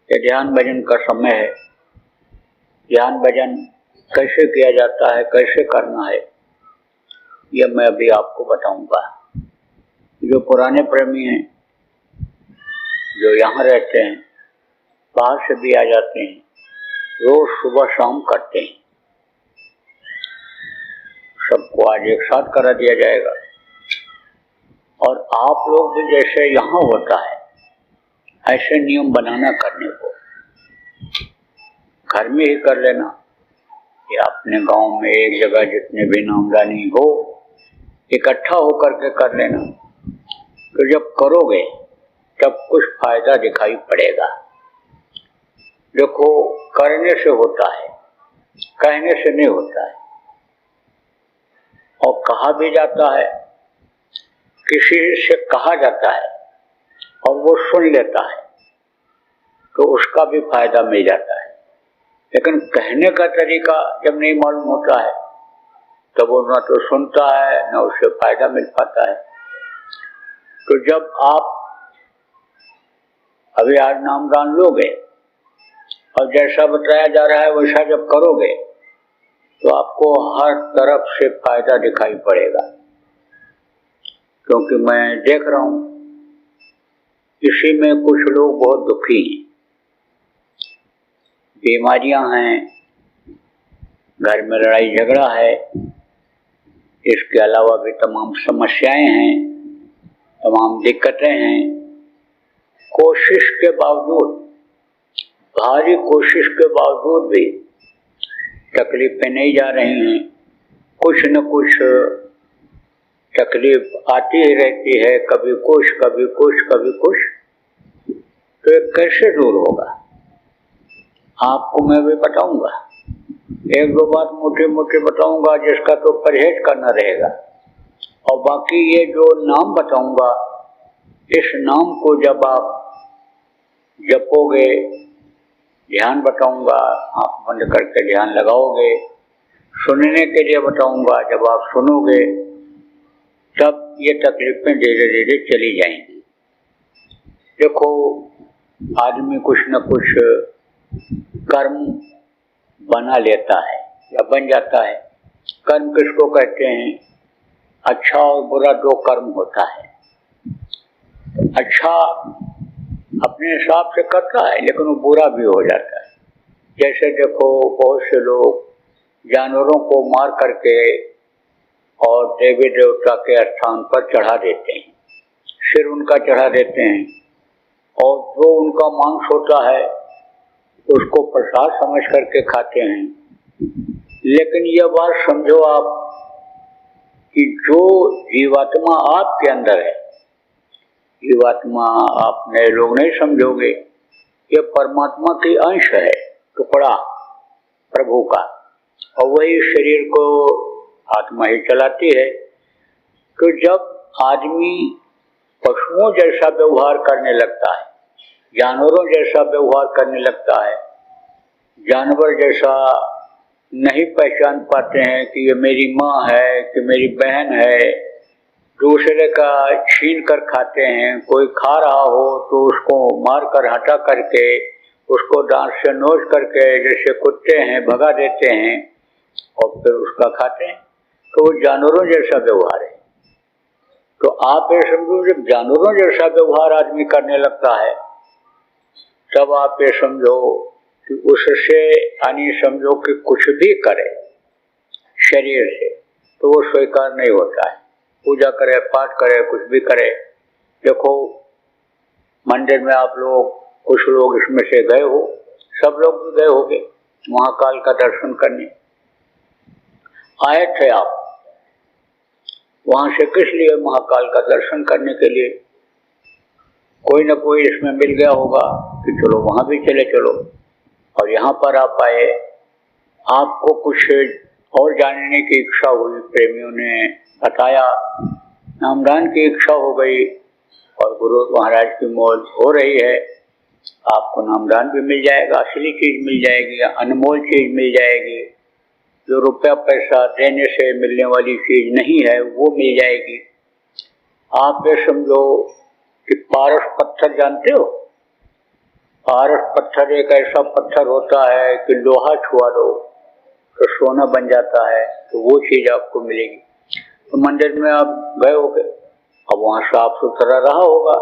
ये ध्यान भजन का समय है। ध्यान भजन कैसे किया जाता है, कैसे करना है, यह मैं अभी आपको बताऊंगा। जो पुराने प्रेमी हैं, जो यहाँ रहते हैं, बाहर से भी आ जाते हैं, रोज सुबह शाम करते हैं, सबको आज एक साथ करा दिया जाएगा। और आप लोग भी जैसे यहाँ होता है ऐसे नियम बनाना करने को, घर में ही कर लेना या अपने गांव में एक जगह जितने भी नामदानी हो इकट्ठा होकर के कर लेना। तो जब करोगे तब कुछ फायदा दिखाई पड़ेगा। देखो, करने से होता है, कहने से नहीं होता है। और कहा भी जाता है, किसी से कहा जाता है और वो सुन लेता है तो उसका भी फायदा मिल जाता है। लेकिन कहने का तरीका जब नहीं मालूम होता है तब वो ना तो सुनता है ना उससे फायदा मिल पाता है। तो जब आप अभी आज नामदान लोगे और जैसा बताया जा रहा है वैसा जब करोगे तो आपको हर तरफ से फायदा दिखाई पड़ेगा। क्योंकि मैं देख रहा हूं इसी में कुछ लोग बहुत दुखी हैं, बीमारियां हैं, घर में लड़ाई झगड़ा है, इसके अलावा भी तमाम समस्याएं हैं, तमाम दिक्कतें हैं। कोशिश के बावजूद, भारी कोशिश के बावजूद भी तकलीफें नहीं जा रही हैं। कुछ न कुछ तकलीफ आती ही रहती है, कभी कुछ कभी कुछ कभी कुछ। तो ये कैसे दूर होगा आपको मैं भी बताऊंगा। एक दो बात मोटे मोटे बताऊंगा जिसका तो परहेज करना रहेगा। और बाकी ये जो नाम बताऊंगा, इस नाम को जब आप जपोगे, ध्यान बताऊंगा, आंख बंद करके ध्यान लगाओगे, सुनने के लिए बताऊंगा, जब आप सुनोगे तब ये तकलीफें धीरे धीरे चली जाएंगी। देखो, आदमी कुछ न कुछ कर्म बना लेता है या बन जाता है। कर्म किसको कहते हैं? अच्छा और बुरा दो कर्म होता है। अच्छा अपने हिसाब से करता है लेकिन वो बुरा भी हो जाता है। जैसे देखो, बहुत से लोग जानवरों को मार करके और देवी देवता के स्थान पर चढ़ा देते हैं, सिर उनका चढ़ा देते हैं, और जो उनका मांस होता है उसको प्रसाद समझ करके खाते हैं। लेकिन यह बात समझो आप कि जो जीवात्मा आपके अंदर है, जीवात्मा आप नए लोग नहीं समझोगे, ये परमात्मा की अंश है, टुकड़ा प्रभु का, और वही शरीर को आत्मा ही चलाती है। तो जब आदमी पशुओं जैसा व्यवहार करने लगता है, जानवरों जैसा व्यवहार करने लगता है, जानवर जैसा नहीं पहचान पाते हैं कि ये मेरी माँ है कि मेरी बहन है, दूसरे का छीन कर खाते हैं। कोई खा रहा हो तो उसको मार कर हटा करके उसको दांत से नोच करके जैसे कुत्ते हैं भगा देते हैं और फिर उसका खाते हैं। तो वो जानवरों जैसा व्यवहार है। तो आप ये समझो, जब जानवरों जैसा व्यवहार आदमी करने लगता है तब आप ये समझो कि उससे यानी समझो कि कुछ भी करे शरीर से तो वो स्वीकार नहीं होता है। पूजा करे, पाठ करे, कुछ भी करे। देखो, मंदिर में आप लोग, कुछ लोग इसमें से गए हो, सब लोग भी गए होंगे महाकाल का दर्शन करने आए थे आप। वहां से किस लिए? महाकाल का दर्शन करने के लिए। कोई ना कोई इसमें मिल गया होगा कि चलो वहां भी चले चलो। और यहाँ पर आप आए, आपको कुछ और जानने की इच्छा हुई, प्रेमियों ने बताया, नामदान की इच्छा हो गई और गुरु महाराज की मौज हो रही है। आपको नामदान भी मिल जाएगा, असली चीज मिल जाएगी, अनमोल चीज मिल जाएगी, जो रुपया पैसा देने से मिलने वाली चीज नहीं है वो मिल जाएगी। आप ये समझो कि पारस पत्थर जानते हो? पारस पत्थर एक ऐसा पत्थर होता है कि लोहा छुआ दो तो सोना बन जाता है, तो वो चीज आपको मिलेगी। तो मंदिर में आप गए होगे, अब वहाँ साफ सुथरा रहा होगा,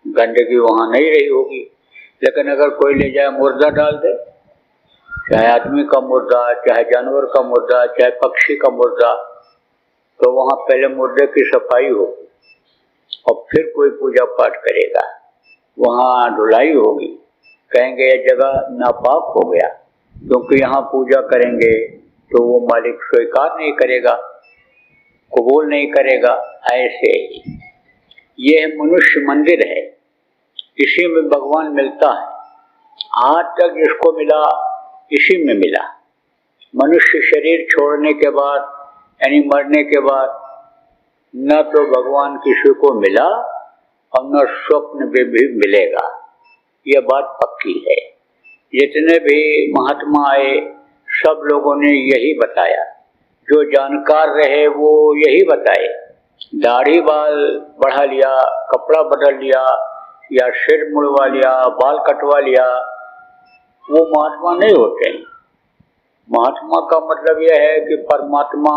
गंदगी वहाँ नहीं रही होगी। लेकिन अगर कोई ले जाए मुर्दा डाल दे, चाहे आदमी का मुर्दा, चाहे जानवर का मुर्दा, चाहे पक्षी का मुर्दा, तो वहाँ पहले मुर्दे की सफाई होगी और फिर कोई पूजा पाठ करेगा। वहाँ धुलाई होगी, कहेंगे यह जगह नापाक हो गया, क्योंकि यहाँ पूजा करेंगे तो वो मालिक स्वीकार नहीं करेगा, कबूल नहीं करेगा। ऐसे ही ये मनुष्य मंदिर है, इसी में भगवान मिलता है। आज तक जिसको मिला इसी में मिला। मनुष्य शरीर छोड़ने के बाद यानी मरने के बाद न तो भगवान किसी को मिला और न स्वप्न में भी मिलेगा, यह बात पक्की है। जितने भी महात्मा आए सब लोगों ने यही बताया, जो जानकार रहे वो यही बताए। दाढ़ी बाल बढ़ा लिया, कपड़ा बदल लिया या सिर मुड़वा लिया, बाल कटवा लिया, वो महात्मा नहीं होते हैं। महात्मा का मतलब यह है कि परमात्मा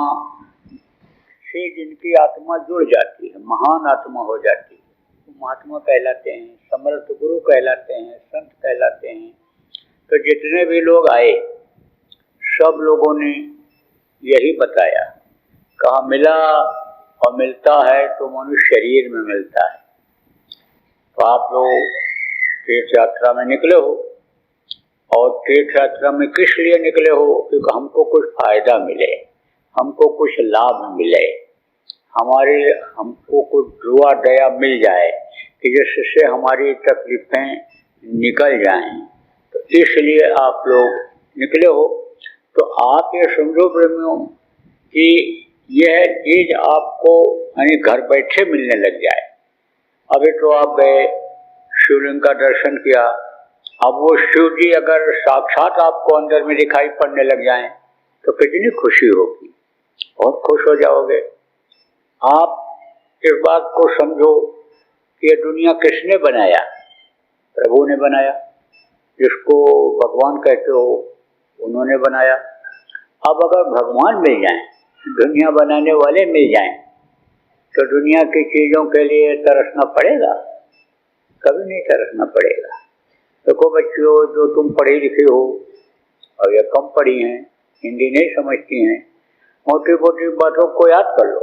से जिनकी आत्मा जुड़ जाती है, महान आत्मा हो जाती है, वो महात्मा कहलाते हैं, समर्थ गुरु कहलाते हैं, संत कहलाते हैं। तो जितने भी लोग आए सब लोगों ने यही बताया, कहा मिला और मिलता है तो मनुष्य शरीर में मिलता है। तो आप लोग तीर्थ यात्रा में निकले हो, और तीर्थ यात्रा में किस लिए निकले हो? क्योंकि हमको कुछ फायदा मिले, हमको कुछ लाभ मिले, हमको कुछ दुआ दया मिल जाए कि जिससे हमारी तकलीफें निकल जाएं। तो इसलिए आप लोग निकले हो। तो आप ये समझो प्रेमियों कि यह चीज आपको यानी घर बैठे मिलने लग जाए। अभी तो आप गए, शिवलिंग का दर्शन किया, अब वो शिव जी अगर साक्षात आपको अंदर में दिखाई पड़ने लग जाएं तो कितनी खुशी होगी, बहुत खुश हो जाओगे। आप इस बात को समझो कि ये दुनिया किसने बनाया? प्रभु ने बनाया, जिसको भगवान कहते हो उन्होंने बनाया। अब अगर भगवान मिल जाएं, दुनिया बनाने वाले मिल जाएं, तो दुनिया की चीजों के लिए तरसना पड़ेगा? कभी नहीं तरसना पड़ेगा। देखो बच्चों, जो तुम पढ़ी लिखी हो और या कम पढ़ी हैं, हिंदी नहीं समझती हैं, मोटी मोटी बातों को याद कर लो,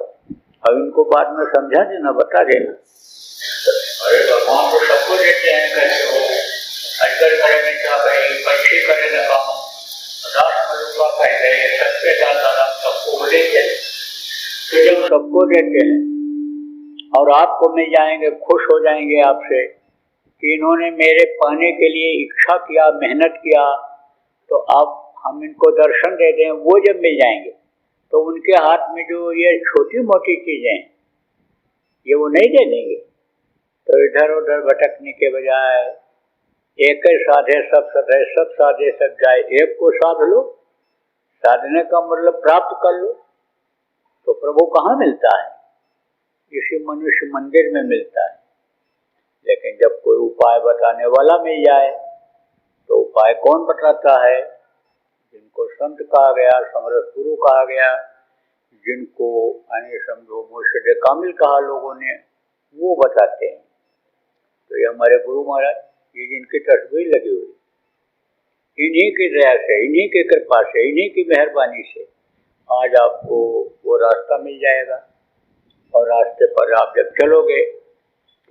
अब इनको बाद में समझा देना, बता देना। अरे भगवान तो सबको देते हैं, कहते हो अजगर करे में क्या कहे, पक्षी करे न काम, रात मलुका कह गए, सबके दाता सबको देते हैं। तो जब सबको देते हैं और आपको मिल जाएंगे, खुश हो जाएंगे आपसे कि इन्होंने मेरे पाने के लिए इच्छा किया, मेहनत किया, तो अब हम इनको दर्शन दे दें। वो जब मिल जाएंगे तो उनके हाथ में जो ये छोटी मोटी चीजें हैं ये वो नहीं दे देंगे। तो इधर उधर भटकने के बजाय एक ही साधे सब सधे, सब साधे सब जाए, एक को साध लो। साधने का मतलब प्राप्त कर लो। तो प्रभु कहाँ मिलता है? इसी मनुष्य मंदिर में मिलता है। लेकिन जब कोई उपाय बताने वाला मिल जाए तो उपाय कौन बताता है? जिनको संत कहा गया, समर्थ गुरु कहा गया, जिनको यानी समझो मुर्शिद कामिल कहा लोगों ने, वो बताते हैं। तो ये हमारे गुरु महाराज, ये जिनकी तस्वीर लगी हुई, इन्हीं की दया से, इन्हीं की कृपा से, इन्हीं की मेहरबानी से आज आपको वो रास्ता मिल जाएगा। और रास्ते पर आप जब चलोगे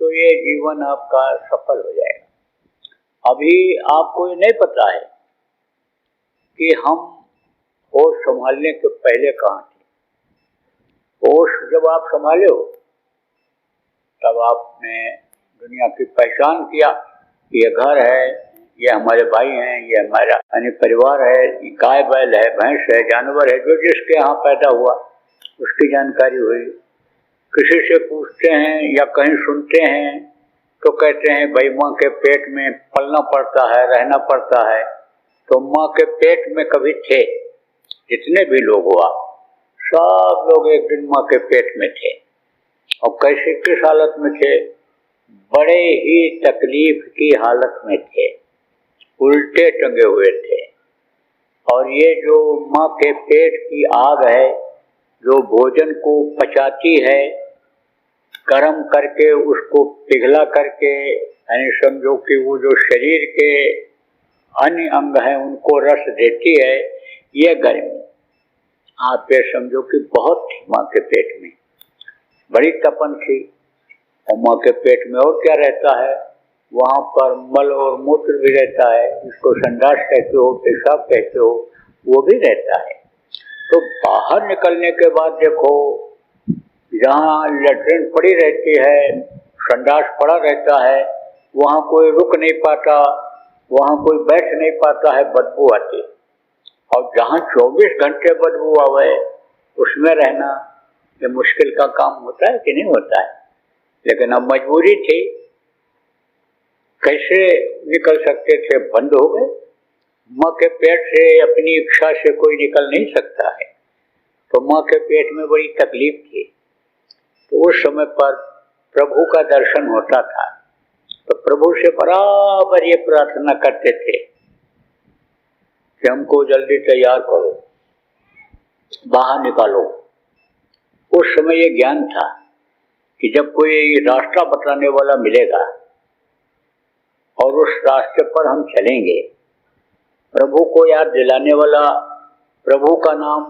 तो ये जीवन आपका सफल हो जाएगा। अभी आपको ये नहीं पता है कि हम होश संभालने के पहले कहाँ थे। होश जब आप संभाले हो तब आपने दुनिया की पहचान किया कि ये घर है, ये हमारे भाई हैं, ये हमारा यानी परिवार है, गाय बैल है, भैंस है, जानवर है, जो जिसके यहाँ पैदा हुआ उसकी जानकारी हुई। किसी से पूछते हैं या कहीं सुनते हैं तो कहते हैं भाई माँ के पेट में पलना पड़ता है, रहना पड़ता है। तो माँ के पेट में कभी थे, जितने भी लोग हुआ सब लोग एक दिन माँ के पेट में थे। और कैसे किस हालत में थे? बड़े ही तकलीफ की हालत में थे। उल्टे टंगे हुए थे। और ये जो माँ के पेट की आग है, जो भोजन को पचाती है, गर्म करके उसको पिघला करके, यानी समझो कि वो जो शरीर के अन्य अंग हैं उनको रस देती है, ये गर्मी आप ये समझो कि बहुत थी माँ के पेट में, बड़ी तपन थी। और माँ के पेट में और क्या रहता है, वहाँ पर मल और मूत्र भी रहता है, जिसको संडास कहते हो, पेशाब कहते हो, वो भी रहता है। तो बाहर निकलने के बाद देखो, जहाँ लेटरिन पड़ी रहती है, संडास पड़ा रहता है, वहाँ कोई रुक नहीं पाता, वहाँ कोई बैठ नहीं पाता है, बदबू आती। और जहाँ 24 घंटे बदबू आवे उसमें रहना ये मुश्किल का काम होता है कि नहीं होता है। लेकिन अब मजबूरी थी, कैसे निकल सकते थे, बंद हो गए। माँ के पेट से अपनी इच्छा से कोई निकल नहीं सकता है, तो माँ के पेट में बड़ी तकलीफ थी। तो उस समय पर प्रभु का दर्शन होता था, तो प्रभु से बराबर ये प्रार्थना करते थे कि हमको जल्दी तैयार करो, बाहर निकालो। उस समय ये ज्ञान था कि जब कोई रास्ता बताने वाला मिलेगा और उस रास्ते पर हम चलेंगे, प्रभु को याद दिलाने वाला, प्रभु का नाम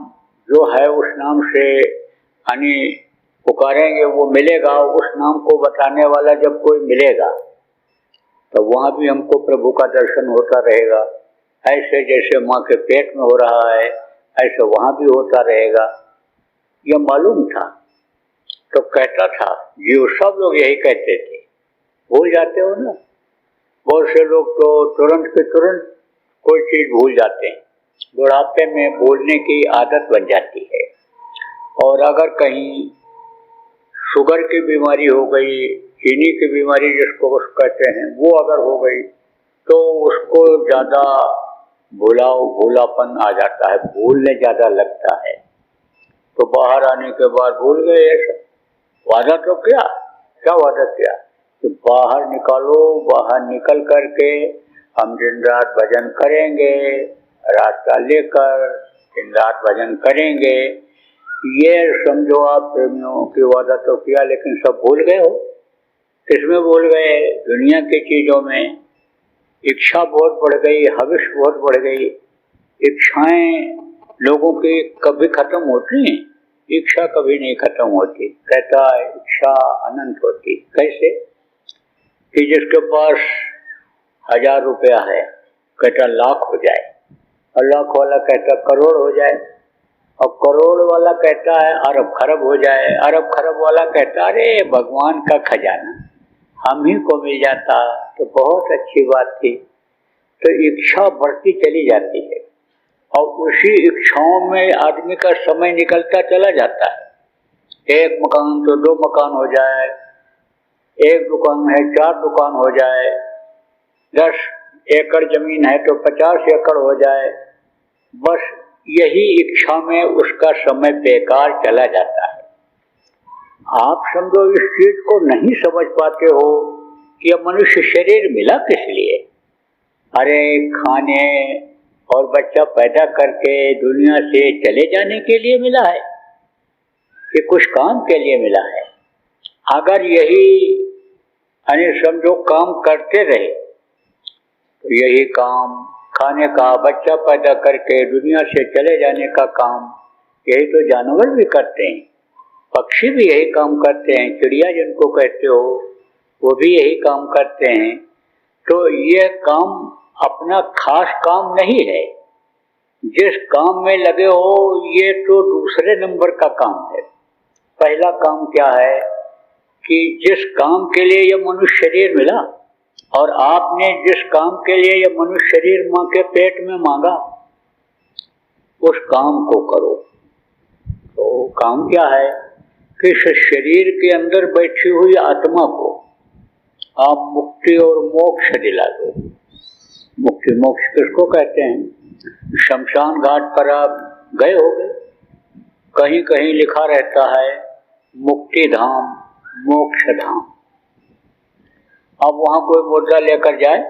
जो है उस नाम से यानी पुकारेंगे वो मिलेगा, उस नाम को बताने वाला जब कोई मिलेगा तो वहाँ भी हमको प्रभु का दर्शन होता रहेगा। ऐसे जैसे माँ के पेट में हो रहा है ऐसे वहाँ भी होता रहेगा, यह मालूम था। तो कहता था जीव, सब लोग यही कहते थे, भूल जाते हो ना, बहुत से लोग तो तुरंत के तुरंत कोई चीज भूल जाते हैं, बुढ़ापे में बोलने की आदत बन जाती है। और अगर कहीं शुगर की बीमारी हो गई, चीनी की बीमारी जिसको कहते हैं, वो अगर हो गई तो उसको ज्यादा भूलापन आ जाता है, भूलने ज्यादा लगता है। तो बाहर आने के बाद भूल गए। ऐसा वादा तो क्या वादा किया कि बाहर निकालो, बाहर निकल करके हम दिन रात भजन करेंगे, रास्ता लेकर दिन रात भजन करेंगे। ये समझो आप प्रेमियों की वादा तो किया, लेकिन सब भूल गए हो। किसमें भूल गए? दुनिया की चीजों में। इच्छा बहुत बढ़ गई, हविष बहुत बढ़ गई। इच्छाएं लोगों की कभी खत्म होती हैं, इच्छा कभी नहीं खत्म होती। कहता है इच्छा अनंत होती। कैसे? कि जिसके पास 1000 रुपया है कहता लाख हो जाए, और लाख वाला कहता करोड़ हो जाए, और करोड़ वाला कहता है अरब खरब हो जाए, अरब खरब वाला कहता अरे भगवान का खजाना हम ही को मिल जाता तो बहुत अच्छी बात थी। तो इच्छा बढ़ती चली जाती है और उसी इच्छाओं में आदमी का समय निकलता चला जाता है। एक मकान तो 2 मकान हो जाए, एक दुकान है 4 दुकान हो जाए, 10 एकड़ जमीन है तो 50 एकड़ हो जाए। बस यही इच्छा में उसका समय बेकार चला जाता है। आप समझो इस चीज को नहीं समझ पाते हो कि यह मनुष्य शरीर मिला किस लिए। अरे खाने और बच्चा पैदा करके दुनिया से चले जाने के लिए मिला है कि कुछ काम के लिए मिला है? अगर यही यानी समझो काम करते रहे तो यही काम खाने का, बच्चा पैदा करके दुनिया से चले जाने का काम यही तो जानवर भी करते हैं, पक्षी भी यही काम करते हैं, चिड़िया जिनको कहते हो वो भी यही काम करते हैं। तो ये काम अपना खास काम नहीं है। जिस काम में लगे हो ये तो दूसरे नंबर का काम है। पहला काम क्या है कि जिस काम के लिए यह मनुष्य शरीर मिला और आपने जिस काम के लिए यह मनुष्य शरीर माँ के पेट में मांगा उस काम को करो। तो काम क्या है कि इस शरीर के अंदर बैठी हुई आत्मा को आप मुक्ति और मोक्ष दिला दो। मुक्ति मोक्ष किसको कहते हैं? शमशान घाट पर आप गए होंगे, कहीं कहीं लिखा रहता है मुक्ति धाम, मोक्ष धाम। अब वहां कोई मुद्दा लेकर जाए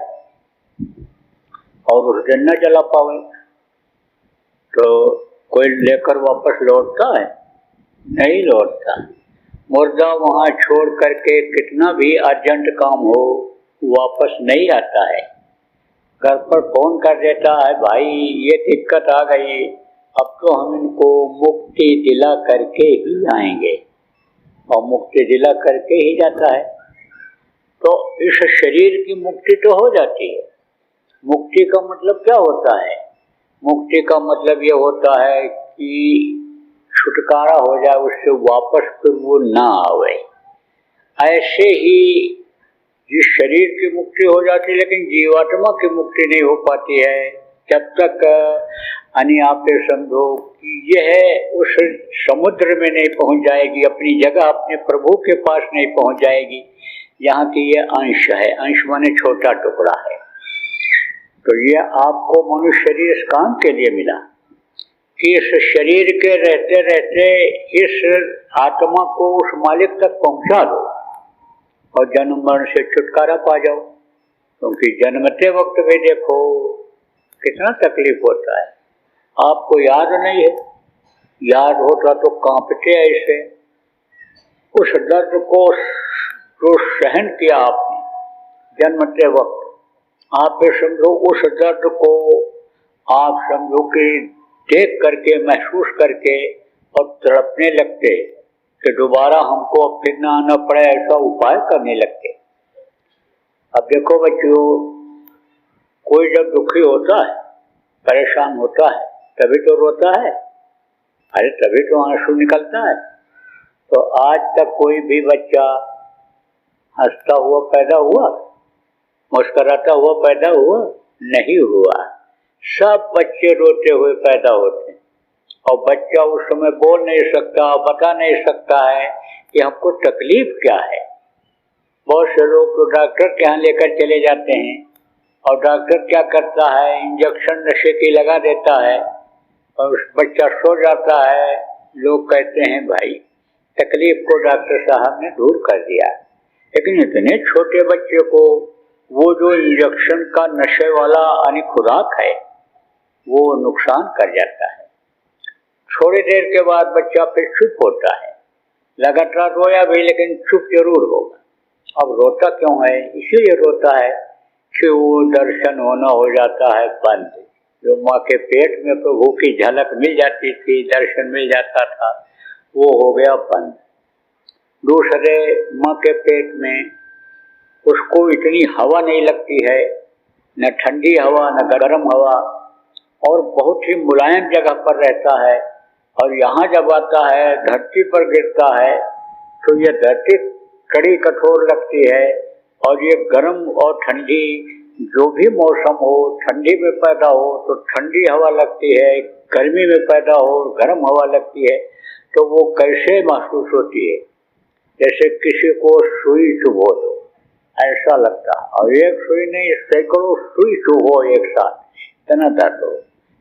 और उस दिन न जला पावे तो कोई लेकर वापस लौटता है? नहीं लौटता। मुर्दा वहाँ छोड़ करके कितना भी अर्जेंट काम हो वापस नहीं आता है। घर पर फोन कर देता है, भाई ये दिक्कत आ गई, अब तो हम इनको मुक्ति दिला करके ही आएंगे, और मुक्ति दिला करके ही जाता है। तो इस शरीर की मुक्ति तो हो जाती है। मुक्ति का मतलब क्या होता है? मुक्ति का मतलब ये होता है कि छुटकारा हो जाए उससे, वापस फिर वो ना आवे। ऐसे ही जिस शरीर की मुक्ति हो जाती है, लेकिन जीवात्मा की मुक्ति नहीं हो पाती है जब तक यानी आप ये समझो कि यह उस समुद्र में नहीं पहुंच जाएगी, अपनी जगह अपने प्रभु के पास नहीं पहुंच जाएगी। यहाँ की ये अंश है, अंश माने छोटा टुकड़ा है। तो ये आपको मनुष्य शरीर इस काम के लिए मिला कि इस शरीर के रहते रहते इस आत्मा को उस मालिक तक पहुंचा दो और जन्म मरण से छुटकारा पा जाओ। क्योंकि जन्मते वक्त भी देखो कितना तकलीफ होता है, आपको याद नहीं है, याद होता तो कांपते ऐसे। उस दर्द को जो सहन किया आपने जन्मते वक्त, आप ये समझो उस दर्द को आप समझो कि देख करके महसूस करके और तड़पने लगते कि दोबारा हमको अब फिर ना आना पड़े, ऐसा उपाय करने लगते। अब देखो बच्चों, कोई जब दुखी होता है, परेशान होता है, तभी तो रोता है, अरे तभी तो आंसू निकलता है। तो आज तक कोई भी बच्चा हंसता हुआ पैदा हुआ, मुस्कुराता हुआ पैदा हुआ? नहीं हुआ। सब बच्चे रोते हुए पैदा होते हैं, और बच्चा उस समय बोल नहीं सकता, बता नहीं सकता है कि हमको तकलीफ क्या है। बहुत से लोग तो डॉक्टर के यहाँ लेकर चले जाते हैं, और डॉक्टर क्या करता है, इंजेक्शन नशे की लगा देता है और उस बच्चा सो जाता है। लोग कहते हैं भाई तकलीफ को डॉक्टर साहब ने दूर कर दिया। लेकिन इतने छोटे बच्चे को वो जो इंजेक्शन का नशे वाला यानी खुराक है वो नुकसान कर जाता है। थोड़ी देर के बाद बच्चा फिर चुप होता है, लगातार रोया भी लेकिन चुप जरूर होगा। अब रोता क्यों है? इसीलिए रोता है कि वो दर्शन होना हो जाता है बंद। जो माँ के पेट में प्रभु की झलक मिल जाती थी, दर्शन मिल जाता था, वो हो गया बंद। दूसरे माँ के पेट में उसको इतनी हवा नहीं लगती है, न ठंडी हवा न गर्म हवा, और बहुत ही मुलायम जगह पर रहता है। और यहाँ जब आता है, धरती पर गिरता है, तो ये धरती कड़ी कठोर लगती है, और ये गर्म और ठंडी जो भी मौसम हो, ठंडी में पैदा हो तो ठंडी हवा लगती है, गर्मी में पैदा हो गर्म हवा लगती है। तो वो कैसे महसूस होती है? जैसे किसी को सुई चुभो दो, ऐसा लगता है। और एक सुई नहीं, सैकड़ों सुई चुभो एक साथ, इतना दर्द हो,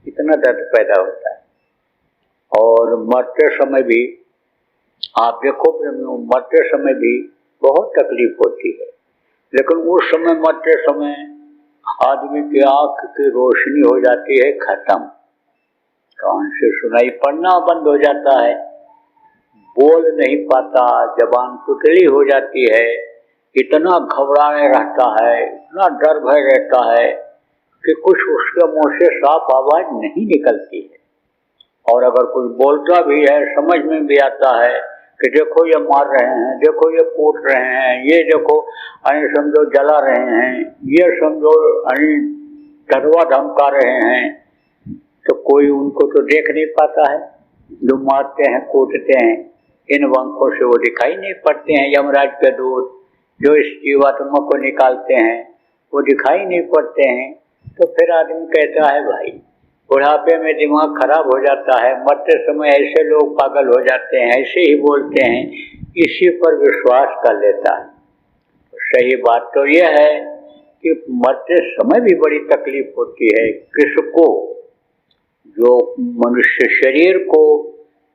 इतना दर्द पैदा होता है। और मरते समय भी आप देखो, मरते समय भी बहुत तकलीफ होती है। लेकिन उस समय मरते समय आदमी की आंख की रोशनी हो जाती है खत्म, कान से सुनाई पड़ना बंद हो जाता है, बोल नहीं पाता, जबान टुटली हो जाती है, इतना घबराने रहता है, इतना डर भय रहता है कि कुछ उसके मुंह से साफ आवाज नहीं निकलती है। और अगर कुछ बोलता भी है समझ में भी आता है कि देखो ये मार रहे हैं, देखो ये कूट रहे हैं, ये देखो अरे समझो जला रहे हैं, ये समझो अरे डरवा धमका रहे हैं, तो कोई उनको तो देख नहीं पाता है। जो मारते हैं कूटते हैं, इन आंखों से वो दिखाई नहीं पड़ते हैं। यमराज के दूत जो इस जीवात्मा को निकालते हैं वो दिखाई नहीं पड़ते हैं। तो फिर आदमी कहता है भाई बुढ़ापे में दिमाग खराब हो जाता है, मरते समय ऐसे लोग पागल हो जाते हैं, ऐसे ही बोलते हैं, इसी पर विश्वास कर लेता है। सही बात तो यह है कि मरते समय भी बड़ी तकलीफ होती है। किसको? जो मनुष्य शरीर को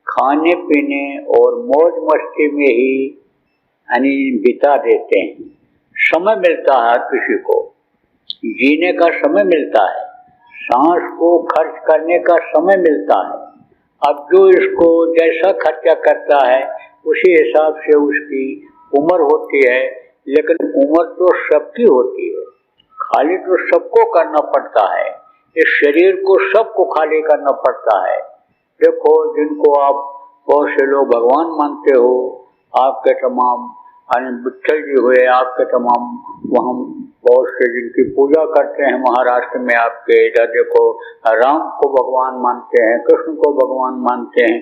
खाने पीने और मौज मस्ती में ही यानी बिता देते हैं। समय मिलता है किसी को, जीने का समय मिलता है, सांस को खर्च करने का समय मिलता है। अब जो इसको जैसा खर्चा करता है उसी हिसाब से उसकी उम्र होती है, लेकिन उम्र तो सबकी होती है, खाली तो सबको करना पड़ता है। इस शरीर को सबको खाली करना पड़ता है। देखो, जिनको आप बहुत से लोग भगवान मानते हो, आपके तमाम विट्ठल जी हुए, आपके तमाम वहाँ बहुत से जिनकी पूजा करते हैं महाराष्ट्र में, आपके इधर देखो राम को भगवान मानते हैं, कृष्ण को भगवान मानते हैं,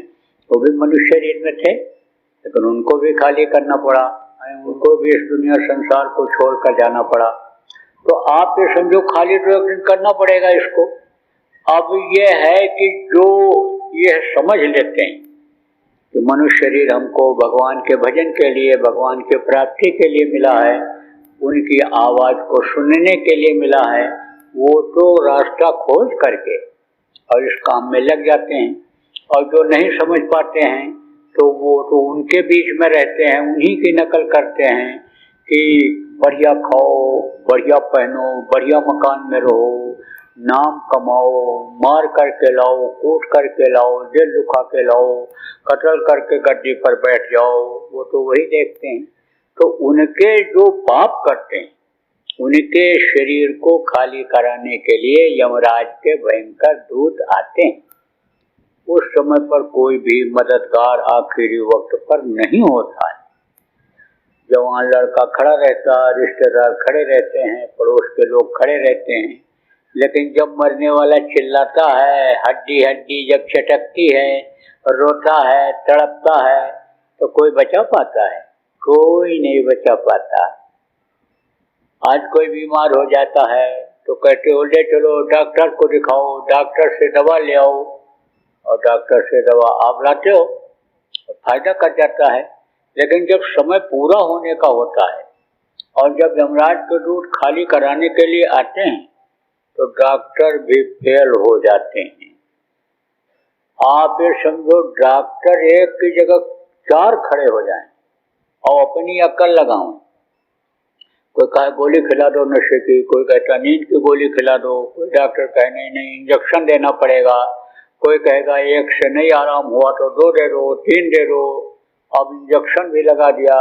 वो भी मनुष्य शरीर में थे, लेकिन उनको भी खाली करना पड़ा, उनको भी इस दुनिया संसार को छोड़कर जाना पड़ा। तो आप ये समझो खाली तो एक दिन करना पड़ेगा इसको। अब ये है कि जो ये समझ लेते हैं कि मनुष्य शरीर हमको भगवान के भजन के लिए, भगवान के प्राप्ति के लिए मिला है, उनकी आवाज़ को सुनने के लिए मिला है, वो तो रास्ता खोज करके और इस काम में लग जाते हैं। और जो नहीं समझ पाते हैं तो वो तो उनके बीच में रहते हैं, उन्हीं की नकल करते हैं कि बढ़िया खाओ, बढ़िया पहनो, बढ़िया मकान में रहो, नाम कमाओ, मार करके लाओ, कूट करके लाओ, जेल दुखा के लाओ, कत्ल करके गद्दी पर बैठ जाओ, वो तो वही देखते हैं। तो उनके जो पाप करते हैं, उनके शरीर को खाली कराने के लिए यमराज के भयंकर दूत आते हैं। उस समय पर कोई भी मददगार आखिरी वक्त पर नहीं होता है। जवान लड़का खड़ा रहता, रिश्तेदार खड़े रहते हैं, पड़ोस के लोग खड़े रहते हैं, लेकिन जब मरने वाला चिल्लाता है, हड्डी हड्डी जब चटकती है, रोता है, तड़पता है, तो कोई बचा पाता है? कोई नहीं बचा पाता। आज कोई बीमार हो जाता है तो कहते हो ले चलो डॉक्टर को दिखाओ, डॉक्टर से दवा ले आओ, और डॉक्टर से दवा आप लाते हो तो फायदा कर जाता है। लेकिन जब समय पूरा होने का होता है और जब यमराज के दूत खाली कराने के लिए आते हैं तो डॉक्टर भी फेल हो जाते हैं। आप ये समझो डॉक्टर एक की जगह 4 खड़े हो जाएं और अपनी अक्ल लगाओ। कोई कहे गोली खिला दो नशे की, कोई कहता नींद की गोली खिला दो, कोई डॉक्टर कहे नहीं नहीं इंजेक्शन देना पड़ेगा, कोई कहेगा 1 से नहीं आराम हुआ तो 2 दे दो, 3 दे दो, अब इंजेक्शन भी लगा दिया।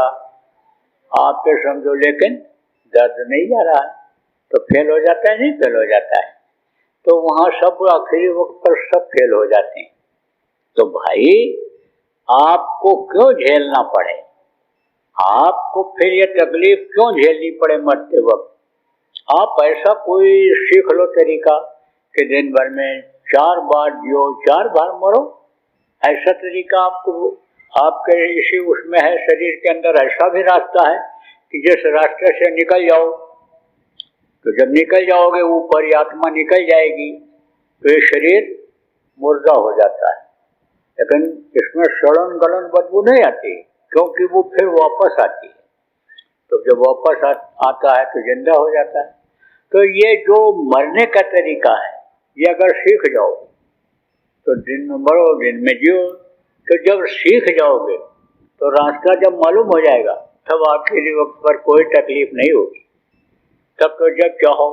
आप ये समझो, लेकिन दर्द नहीं जा रहा है तो फेल हो जाता है, नहीं फेल हो जाता है। तो वहाँ सब आखिरी वक्त पर सब फेल हो जाते हैं। तो भाई आपको क्यों झेलना पड़े, आपको फिर ये तकलीफ क्यों झेलनी पड़े मरते वक्त? आप ऐसा कोई सीख लो तरीका कि दिन भर में 4 बार जियो, 4 बार मरो। ऐसा तरीका आपको आपके इसी उसमें है, शरीर के अंदर ऐसा भी रास्ता है कि जिस रास्ते से निकल जाओ तो जब निकल जाओगे ऊपर आत्मा निकल जाएगी तो ये शरीर मुर्दा हो जाता है, लेकिन इसमें सड़न गलन बदबू नहीं आती क्योंकि वो फिर वापस आती है। तो जब वापस आता है तो जिंदा हो जाता है। तो ये जो मरने का तरीका है ये अगर सीख जाओ तो दिन में मरो, दिन में जियो। तो जब सीख जाओगे तो रास्ता जब मालूम हो जाएगा तब आखिरी वक्त पर कोई तकलीफ नहीं होगी। तब तो जब चाहो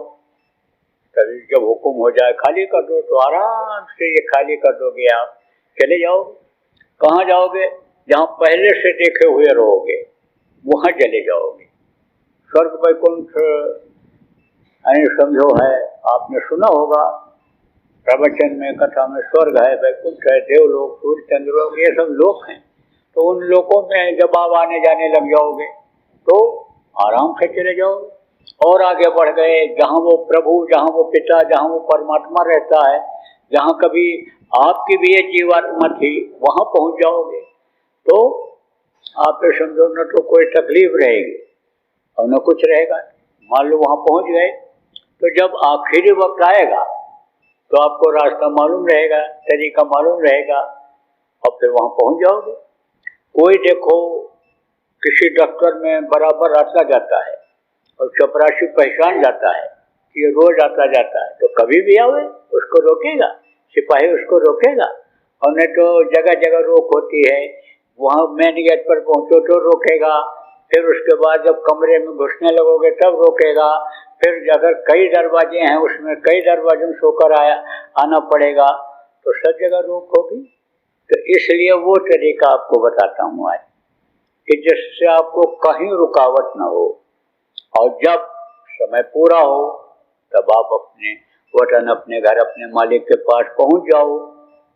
कभी जब हुक्म हो जाए खाली कर दो तो आराम से ये खाली कर दोगे, आप चले जाओ। कहाँ जाओगे? जहाँ पहले से देखे हुए रहोगे वहाँ चले जाओगे। स्वर्ग वैकुंठ समझो है, आपने सुना होगा प्रवचन में, कथा में, स्वर्ग है, वैकुंठ है, देवलोक, सूर्य चंद्रलोक, ये सब लोक हैं। तो उन लोकों में जब आप आने जाने लग जाओगे तो आराम से चले जाओगे और आगे बढ़ गए, जहाँ वो प्रभु, जहाँ वो पिता, जहाँ वो परमात्मा रहता है, जहाँ कभी आपकी भी ये जीवात्मा थी, वहाँ पहुँच जाओगे। तो आप ये समझो न तो कोई तकलीफ रहेगी और न कुछ रहेगा। मान लो वहाँ पहुँच गए तो जब आखिरी वक्त आएगा तो आपको रास्ता मालूम रहेगा, तरीका मालूम रहेगा और फिर वहाँ पहुँच जाओगे। कोई देखो किसी दफ्तर में बराबर आता जाता है और चपरासी पहचान जाता है कि ये रोज आता जाता है, तो कभी भी आवे उसको रोकेगा, सिपाही उसको रोकेगा। और नहीं तो जगह जगह रोक होती है, वहाँ मेन गेट पर पहुँचो तो रोकेगा, फिर उसके बाद जब कमरे में घुसने लगोगे तब रोकेगा, फिर अगर कई दरवाजे हैं उसमें कई दरवाजों से होकर आना पड़ेगा तो सब जगह रोक होगी। तो इसलिए वो तरीका आपको बताता हूँ आज कि जिससे आपको कहीं रुकावट ना हो, और जब समय पूरा हो तब आप अपने वतन, अपने घर, अपने मालिक के पास पहुंच जाओ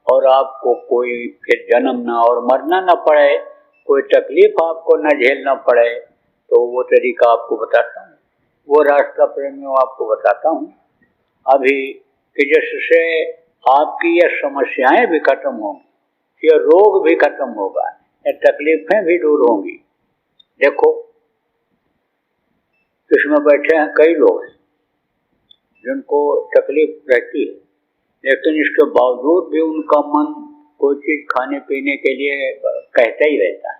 और आपको कोई फिर जन्म ना और मरना ना पड़े, कोई तकलीफ आपको न झेलना पड़े। तो वो तरीका आपको बताता हूँ, वो रास्ता प्रेमियों आपको बताता हूँ अभी कि जिससे आपकी ये समस्याएं भी खत्म होंगी, ये रोग भी खत्म होगा, ये तकलीफें भी दूर होंगी। देखो इसमें बैठे हैं कई लोग हैं जिनको तकलीफ रहती है, लेकिन इसके बावजूद भी उनका मन कोई चीज खाने पीने के लिए कहता ही रहता है,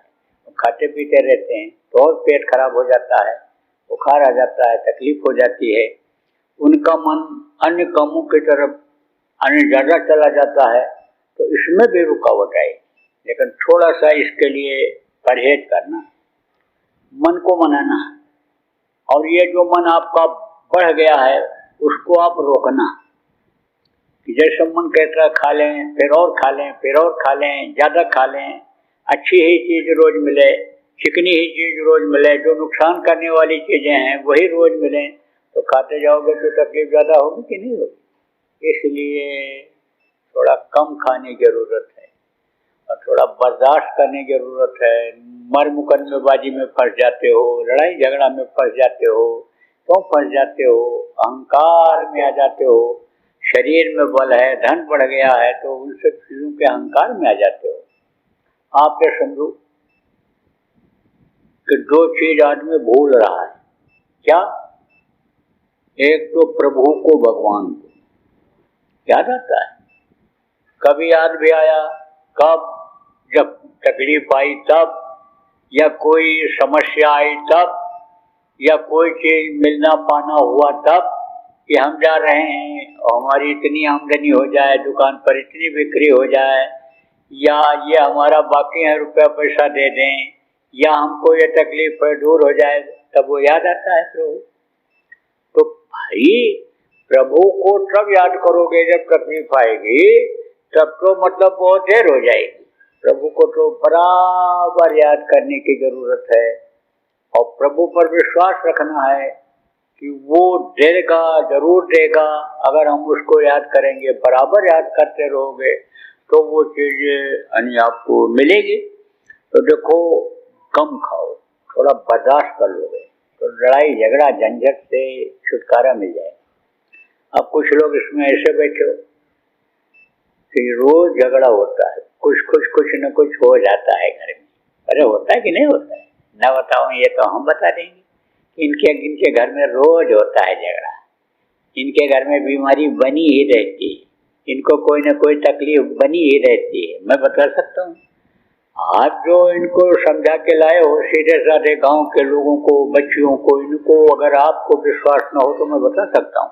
खाते पीते रहते हैं तो और पेट खराब हो जाता है, बुखार आ जाता है, तकलीफ हो जाती है, उनका मन अन्य कामों की तरफ अन्य ज्यादा चला जाता है। तो इसमें भी रुकावट आई, लेकिन थोड़ा सा इसके लिए परहेज करना, मन को मनाना, और ये जो मन आपका बढ़ गया है उसको आप रोकना। जैसे मन कहता है खा लें, फिर और खा लें, फिर और खा लें, ज्यादा खा लें, अच्छी ही चीज रोज मिले, चिकनी ही चीज रोज मिले, जो नुकसान करने वाली चीजें हैं वही रोज मिले, तो खाते जाओगे तो तकलीफ ज्यादा होगी कि नहीं होगी। इसलिए थोड़ा कम खाने की जरूरत है और थोड़ा बर्दाश्त करने की जरूरत है। मर मुकदमेबाजी में फंस जाते हो, लड़ाई झगड़ा में फंस जाते हो, क्यों फंस जाते हो, अहंकार में आ जाते हो, शरीर में बल है, धन बढ़ गया है तो उन सब चीजों के अहंकार में आ जाते हो। आप ये समझो कि दो चीज आदमी भूल रहा है, क्या? एक तो प्रभु को, भगवान को याद आता है, कभी याद भी आया, कब? जब तकलीफ आई तब, या कोई समस्या आई तब, या कोई चीज मिलना पाना हुआ तब कि हम जा रहे हैं और हमारी इतनी आमदनी हो जाए, दुकान पर इतनी बिक्री हो जाए, या ये हमारा बाकी है रुपया पैसा दे दें, या हमको ये तकलीफ है दूर हो जाए, तब वो याद आता है प्रभु। तो भाई प्रभु को तब याद करोगे जब तकलीफ आएगी, तब तो मतलब बहुत देर हो जाएगी। प्रभु को तो बराबर याद करने की जरूरत है और प्रभु पर विश्वास रखना है कि वो देगा, जरूर देगा। अगर हम उसको याद करेंगे, बराबर याद करते रहोगे तो वो चीज आपको मिलेगी। तो देखो कम खाओ, थोड़ा बर्दाश्त कर लोगे तो लड़ाई झगड़ा झंझट से छुटकारा मिल जाएगा। अब कुछ लोग इसमें ऐसे बैठे हो कि रोज झगड़ा होता है, कुछ न कुछ हो जाता है घर में। अरे होता है कि नहीं होता है? ना बताओ ये तो हम बता देंगे। इनके घर में रोज होता है झगड़ा, इनके घर में बीमारी बनी ही रहती है, इनको कोई न कोई तकलीफ बनी ही रहती है। मैं बता सकता हूँ, आप जो इनको समझा के लाए हो सीधे साधे गांव के लोगों को, बच्चियों को, इनको अगर आपको विश्वास न हो तो मैं बता सकता हूँ।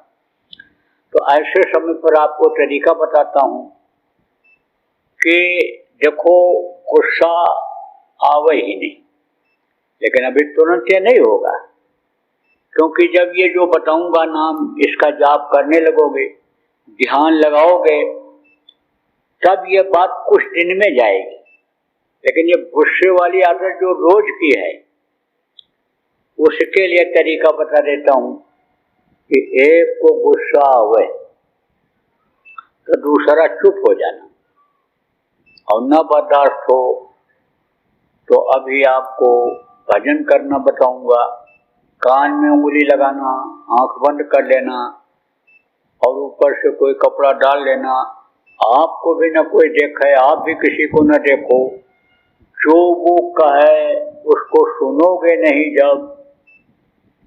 तो ऐसे समय पर आपको तरीका बताता हूँ कि देखो गुस्सा आवे ही नहीं, लेकिन अभी तुरंत ये नहीं होगा, क्योंकि जब ये जो बताऊंगा नाम इसका जाप करने लगोगे, ध्यान लगाओगे, तब ये बात कुछ दिन में जाएगी। लेकिन ये गुस्से वाली आदत जो रोज की है, उसके लिए तरीका बता देता हूं कि एक को गुस्सा आवे तो दूसरा चुप हो जाना, और न बर्दाश्त हो तो अभी आपको भजन करना बताऊंगा। कान में उंगली लगाना, आंख बंद कर लेना और ऊपर से कोई कपड़ा डाल लेना, आपको भी न कोई देखे, आप भी किसी को न देखो, जो वो कहे उसको सुनोगे नहीं जब,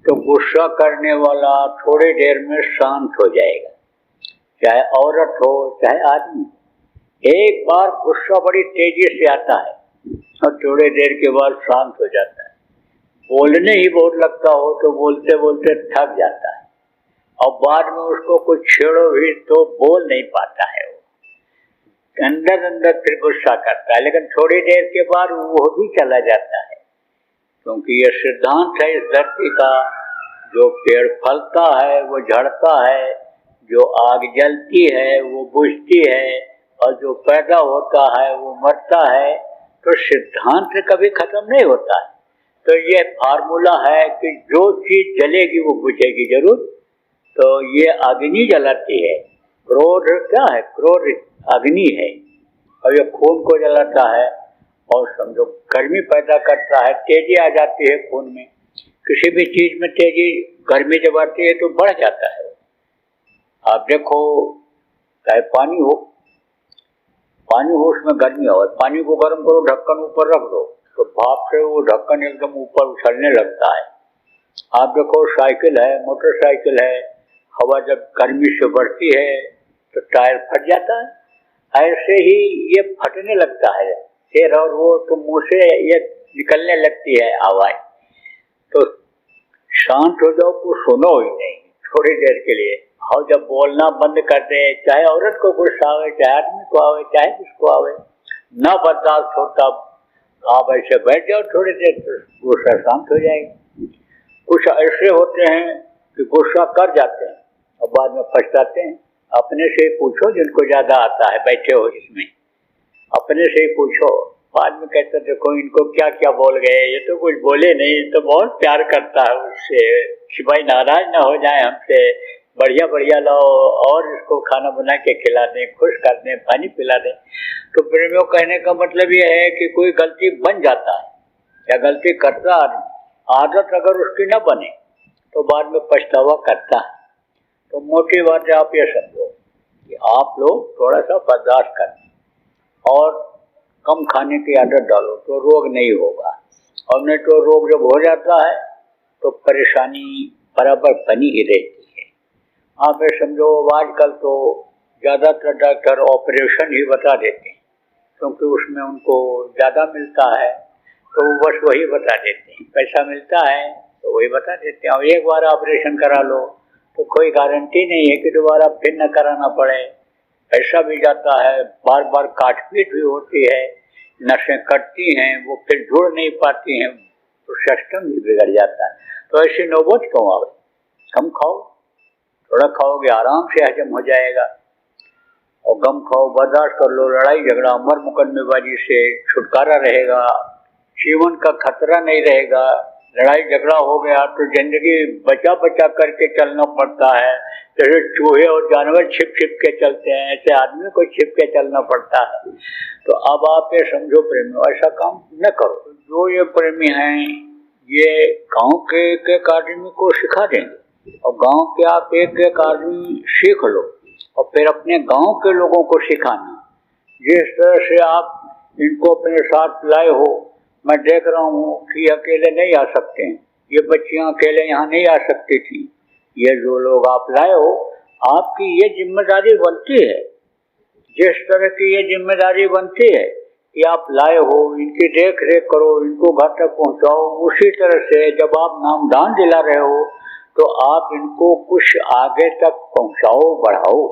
तो गुस्सा करने वाला थोड़ी देर में शांत हो जाएगा, चाहे औरत हो चाहे आदमी। एक बार गुस्सा बड़ी तेजी से आता है और थोड़ी देर के बाद शांत हो जाता है। बोलने ही बहुत लगता हो तो बोलते बोलते थक जाता है और बाद में उसको कुछ छेड़ो भी तो बोल नहीं पाता है, वो अंदर अंदर फिर गुस्सा करता है, लेकिन थोड़ी देर के बाद वो भी चला जाता है। क्योंकि ये सिद्धांत है इस धरती का, जो पेड़ फलता है वो झड़ता है, जो आग जलती है वो बुझती है, और जो पैदा होता है वो मरता है। तो सिद्धांत कभी खत्म नहीं होता है। तो ये फार्मूला है कि जो चीज जलेगी वो बुझेगी जरूर। तो ये अग्नि जलाती है। क्रोध क्या है? क्रोध अग्नि है, और ये खून को जलाता है, और समझो गर्मी पैदा करता है, तेजी आ जाती है खून में। किसी भी चीज में तेजी, गर्मी जब आती है तो बढ़ जाता है। आप देखो, चाहे पानी हो उसमें गर्मी हो, पानी को गर्म करो, ढक्कन ऊपर रख दो तो भाप से वो ढक्कन एकदम ऊपर उछलने लगता है। आप देखो साइकिल है, मोटरसाइकिल है, हवा जब गर्मी से बढ़ती है तो टायर फट जाता है। ऐसे ही ये फटने लगता है फिर, और वो तो मुंह से ये निकलने लगती है आवाज। तो शांत हो जाओ, कुछ सुनो ही नहीं थोड़ी देर के लिए। और जब बोलना बंद कर दे, चाहे औरत को गुस्सा आवे, चाहे आदमी को आवे, चाहे किसको आवे, न बर्दाश्त हो तब आप ऐसे बैठ जाओ थोड़ी देर, तो गुस्सा शांत हो जाएगा। कुछ ऐसे होते हैं कि गुस्सा कर जाते हैं और बाद में पछताते हैं। अपने से ही पूछो, जिनको ज्यादा आता है बैठे हो इसमें, अपने से ही पूछो। बाद में कहते देखो इनको क्या क्या बोल गए, ये तो कुछ बोले नहीं, तो बहुत प्यार करता है उससे कि भाई नाराज ना हो जाए हमसे, बढ़िया बढ़िया लाओ और इसको खाना बना के खिला दें, खुश कर दें, पानी पिला दें। तो प्रेमियों कहने का मतलब ये है कि कोई गलती बन जाता है या गलती करता आदमी, आदत अगर उसकी न बने तो बाद में पछतावा करता है। तो मोटी बात है, आप ये समझो कि आप लोग थोड़ा सा बर्दाश्त करें और कम खाने की आदत डालो तो रोग नहीं होगा। और नहीं तो रोग जब हो जाता है तो परेशानी बराबर बनी ही रहती है। आप ये समझो, आजकल तो ज़्यादातर डॉक्टर ऑपरेशन ही बता देते हैं, क्योंकि उसमें उनको ज़्यादा मिलता है तो वो बस वही बता देते हैं। पैसा मिलता है तो वही बता देते हैं। और एक बार ऑपरेशन करा लो तो कोई गारंटी नहीं है कि दोबारा फिर न कराना पड़े। ऐसा भी जाता है, बार बार काटपीट भी होती है, नसें कटती हैं, वो फिर जुड़ नहीं पाती हैं, तो सिस्टम भी बिगड़ जाता है। तो ऐसी नौबत क्यों आवे? कम खाओ, थोड़ा खाओगे आराम से हजम हो जाएगा। और गम खाओ, बर्दाश्त कर लो, लड़ाई झगड़ा मर मुकदमेबाजी से छुटकारा रहेगा, जीवन का खतरा नहीं रहेगा। लड़ाई झगड़ा हो गया तो जिंदगी बचा बचा करके चलना पड़ता है। जैसे चूहे और जानवर छिप छिप के चलते हैं, ऐसे आदमी को छिप के चलना पड़ता है। तो अब आप ये समझो प्रेमी, ऐसा काम न करो। जो ये प्रेमी हैं ये गांव के एक आदमी को सिखा देंगे, और गांव के आप एक आदमी सीख लो और फिर अपने गांव के लोगों को सिखाना। जिस तरह से आप इनको अपने साथ लाए हो, मैं देख रहा हूँ कि अकेले नहीं आ सकते हैं, ये बच्चियां अकेले यहाँ नहीं आ सकती थी। ये जो लोग आप लाए हो, आपकी ये जिम्मेदारी बनती है। जिस तरह की ये जिम्मेदारी बनती है कि आप लाए हो, इनकी देख रेख करो, इनको घर तक पहुँचाओ, उसी तरह से जब आप नामदान दिला रहे हो तो आप इनको कुछ आगे तक पहुँचाओ, बढ़ाओ।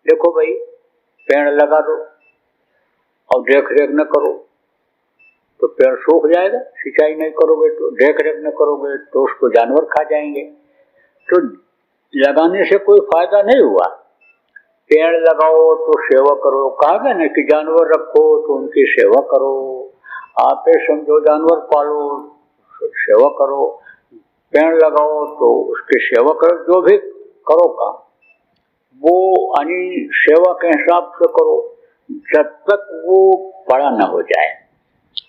देखो भाई, पेड़ लगा दो और देख रेख न करो तो पेड़ सूख जाएगा। सिंचाई नहीं करोगे तो, देख रेख न करोगे तो उसको जानवर खा जाएंगे। तो लगाने से कोई फायदा नहीं हुआ। पेड़ लगाओ तो सेवा करो, कहा गया ना कि जानवर रखो तो उनकी सेवा करो। आप समझो, जानवर पालो तो सेवा करो, पेड़ लगाओ तो उसकी सेवा करो। जो भी करो काम वो यानी सेवा के हिसाब से करो, जब तक वो बड़ा न हो जाए।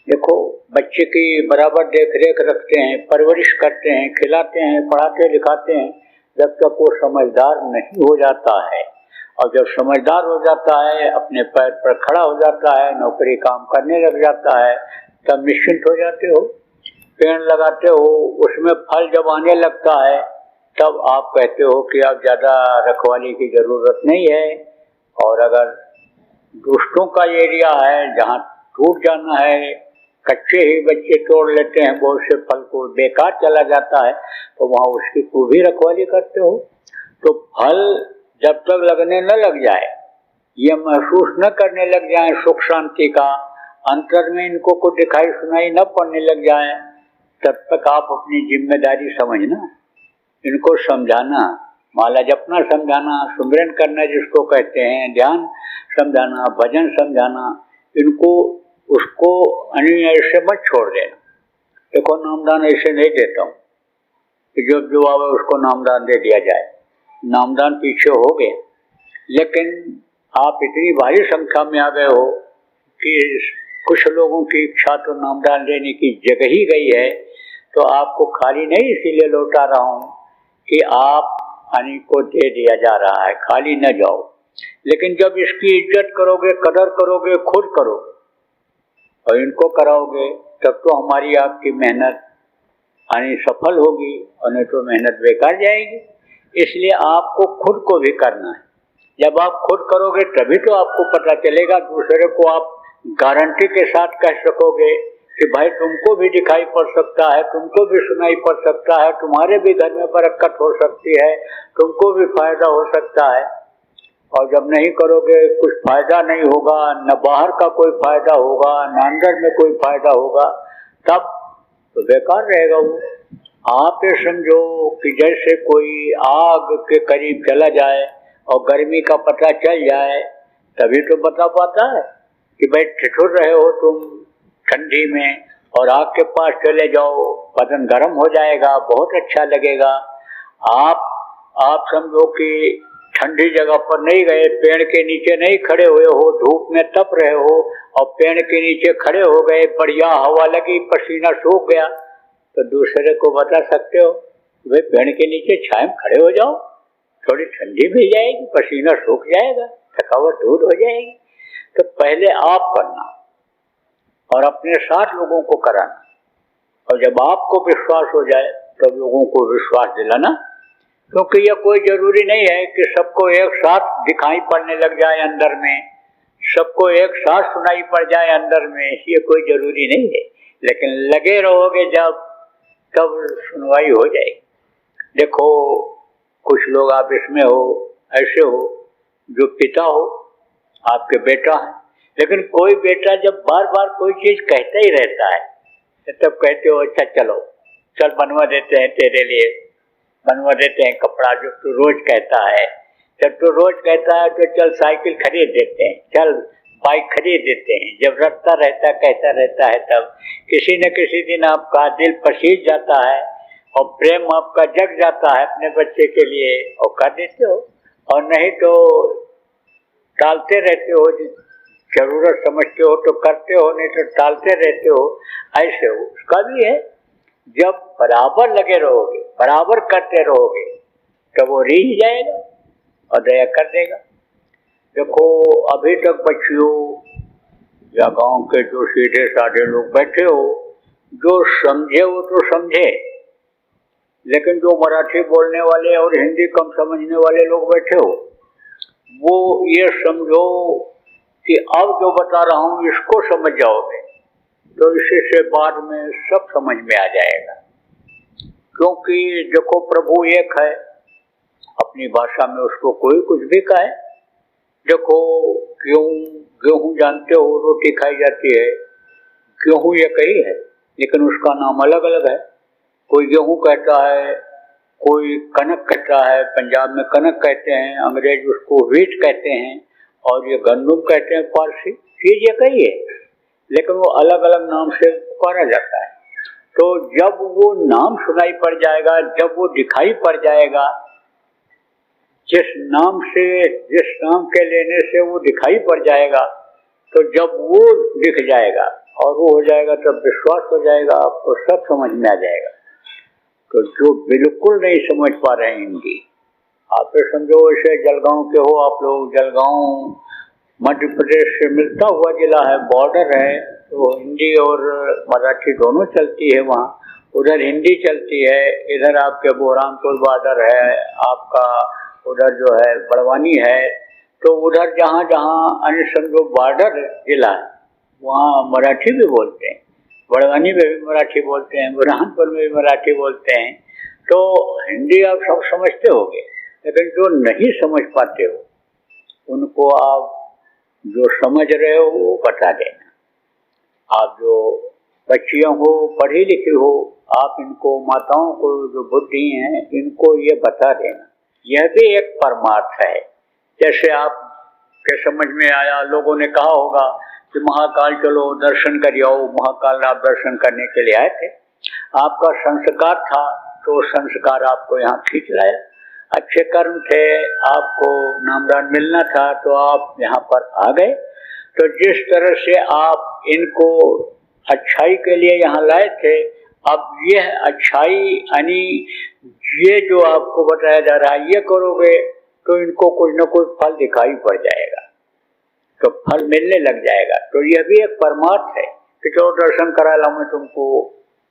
देखो, बच्चे की बराबर देख रेख रखते हैं, परवरिश करते हैं, खिलाते हैं, पढ़ाते लिखाते हैं, जब तक वो समझदार नहीं हो जाता है। और जब समझदार हो जाता है, अपने पैर पर खड़ा हो जाता है, नौकरी काम करने लग जाता है, तब निश्चिंत हो जाते हो। पेड़ लगाते हो, उसमें फल जब आने लगता है तब आप कहते हो कि अब ज़्यादा रखवाली की ज़रूरत नहीं है। और अगर दोस्तों का एरिया है जहाँ टूट जाना है, कच्चे ही बच्चे तोड़ लेते हैं, बहुत से फल को बेकार चला जाता है, तो वहाँ उसकी खूब भी रखवाली करते हो। तो फल जब तक लगने न लग जाए, ये महसूस न करने लग जाए सुख शांति का, अंतर में इनको कुछ दिखाई सुनाई न पड़ने लग जाए, तब तक आप अपनी जिम्मेदारी समझना इनको समझाना, माला जपना समझाना, सुमिरन करना जिसको कहते हैं, ध्यान समझाना, भजन समझाना, इनको उसको ऐसे मत छोड़ देना। देखो नामदान ऐसे नहीं देता हूँ कि जो आवे उसको नामदान दे दिया जाए, नामदान पीछे हो गए, लेकिन आप इतनी भारी संख्या में आ गए हो कि कुछ लोगों की इच्छा तो नामदान देने की जगह ही गई है, तो आपको खाली नहीं इसीलिए लौटा रहा हूँ कि आप हानि को दे दिया जा रहा है, खाली न जाओ। लेकिन जब इसकी इज्जत करोगे, कदर करोगे, खुद करोगे और इनको कराओगे, तब तो हमारी आपकी मेहनत हानि सफल होगी, और नहीं तो मेहनत बेकार जाएगी। इसलिए आपको खुद को भी करना है। जब आप खुद करोगे तभी तो आपको पता चलेगा, दूसरे को आप गारंटी के साथ कह सकोगे कि भाई तुमको भी दिखाई पड़ सकता है, तुमको भी सुनाई पड़ सकता है, तुम्हारे भी घर में बरकत हो सकती है, तुमको भी फायदा हो सकता है। और जब नहीं करोगे कुछ फायदा नहीं होगा, न बाहर का कोई फायदा होगा, न अंदर में कोई फायदा होगा, तब तो बेकार रहेगा वो। आप ये समझो कि जैसे कोई आग के करीब चला जाए और गर्मी का पता चल जाए, तभी तो बता पाता है कि भाई ठिठुर रहे हो तुम ठंडी में, और आग के पास चले जाओ, बदन गर्म हो जाएगा, बहुत अच्छा लगेगा। आप समझो कि ठंडी जगह पर नहीं गए, पेड़ के नीचे नहीं खड़े हुए हो, धूप में तप रहे हो और पेड़ के नीचे खड़े हो गए, बढ़िया हवा लगी, पसीना सूख गया, तो दूसरे को बता सकते हो वे पेड़ के नीचे छाया में खड़े हो जाओ, थोड़ी ठंडी भी जाएगी, पसीना सूख जाएगा, थकावट दूर हो जाएगी। तो पहले आप करना और अपने साथ लोगों को कराना, और जब आपको विश्वास हो जाए तब लोगों को विश्वास दिलाना। क्योंकि यह कोई जरूरी नहीं है कि सबको एक साथ दिखाई पड़ने लग जाए अंदर में, सबको एक साथ सुनाई पड़ जाए अंदर में, ये कोई जरूरी नहीं है। लेकिन लगे रहोगे जब, तब सुनवाई हो जाएगी। देखो कुछ लोग आप इसमें हो, ऐसे हो जो पिता हो, आपके बेटा है, लेकिन कोई बेटा जब बार बार कोई चीज कहता ही रहता है, तब कहते हो अच्छा चलो चल बनवा देते हैं तेरे लिए, बनवा देते हैं कपड़ा जो तू रोज कहता है। जब तू रोज कहता है तो चल साइकिल खरीद देते हैं, चल बाइक खरीद देते हैं। जब रटता रहता कहता रहता है, तब किसी न किसी दिन आपका दिल पसीज जाता है और प्रेम आपका जग जाता है अपने बच्चे के लिए, और कर देते हो। और नहीं तो टालते रहते हो, जरूरत समझते हो तो करते हो, नहीं तो टालते रहते हो, ऐसे हो। उसका भी है, जब बराबर लगे रहोगे, बराबर करते रहोगे, तो वो रीझ जाएगा और दया कर देगा। देखो अभी तक बच्चियों या गांव के जो सीधे साधे लोग बैठे हो, जो समझे वो तो समझे, लेकिन जो मराठी बोलने वाले और हिंदी कम समझने वाले लोग बैठे हो, वो ये समझो कि अब जो बता रहा हूँ इसको समझ जाओगे तो इसी से बाद में सब समझ में आ जाएगा। क्योंकि देखो प्रभु एक है, अपनी भाषा में उसको कोई कुछ भी कहे। देखो गेहूं जानते हो रोटी खाई जाती है, गेहूं ये कही है, लेकिन उसका नाम अलग अलग है। कोई गेहूं कहता है, कोई कनक कहता है, पंजाब में कनक कहते हैं, अंग्रेज उसको व्हीट कहते हैं, और ये गंदुम कहते हैं पारसी। चीज ये कही है, लेकिन वो अलग अलग नाम से पुकारा जाता है। तो जब वो नाम सुनाई पड़ जाएगा, जब वो दिखाई पड़ जाएगा, जिस नाम के लेने से वो दिखाई पड़ जाएगा, तो जब वो दिख जाएगा और वो हो जाएगा, तब विश्वास हो जाएगा, आपको सब समझ में आ जाएगा। तो जो बिल्कुल नहीं समझ पा रहे हैं हिंदी, आप समझो ऐसे जलगांव के हो आप लोग, जलगांव मध्य प्रदेश से मिलता हुआ जिला है, बॉर्डर है, तो हिंदी और मराठी दोनों चलती है वहाँ। उधर हिंदी चलती है, इधर आपके बुरहानपुर बॉर्डर है, आपका उधर जो है बड़वानी है, तो उधर जहाँ जहाँ अन्य समझो बॉर्डर जिला है वहाँ मराठी भी बोलते हैं, बड़वानी में भी मराठी बोलते हैं, बुरहानपुर में भी मराठी बोलते हैं। तो हिंदी आप सब समझते होंगे, लेकिन जो नहीं समझ पाते हो उनको आप जो समझ रहे हो वो बता देना। आप जो बच्चियां हो, पढ़ी लिखी हो, आप इनको, माताओं को जो बुद्धि हैं, इनको ये बता देना, यह भी एक परमार्थ है। जैसे आप के समझ में आया, लोगों ने कहा होगा कि महाकाल चलो दर्शन कर आओ, महाकाल आप दर्शन करने के लिए आए थे, आपका संस्कार था तो संस्कार आपको यहाँ खींच लाया, अच्छे कर्म थे, आपको नामदान मिलना था तो आप यहाँ पर आ गए। तो जिस तरह से आप इनको अच्छाई के लिए यहाँ लाए थे, अब यह अच्छाई यानी ये जो आपको बताया जा रहा है, ये करोगे तो इनको कुछ न कुछ फल दिखाई पड़ जाएगा, तो फल मिलने लग जाएगा। तो यह भी एक परमार्थ है कि चलो दर्शन करा ला मैं तुमको।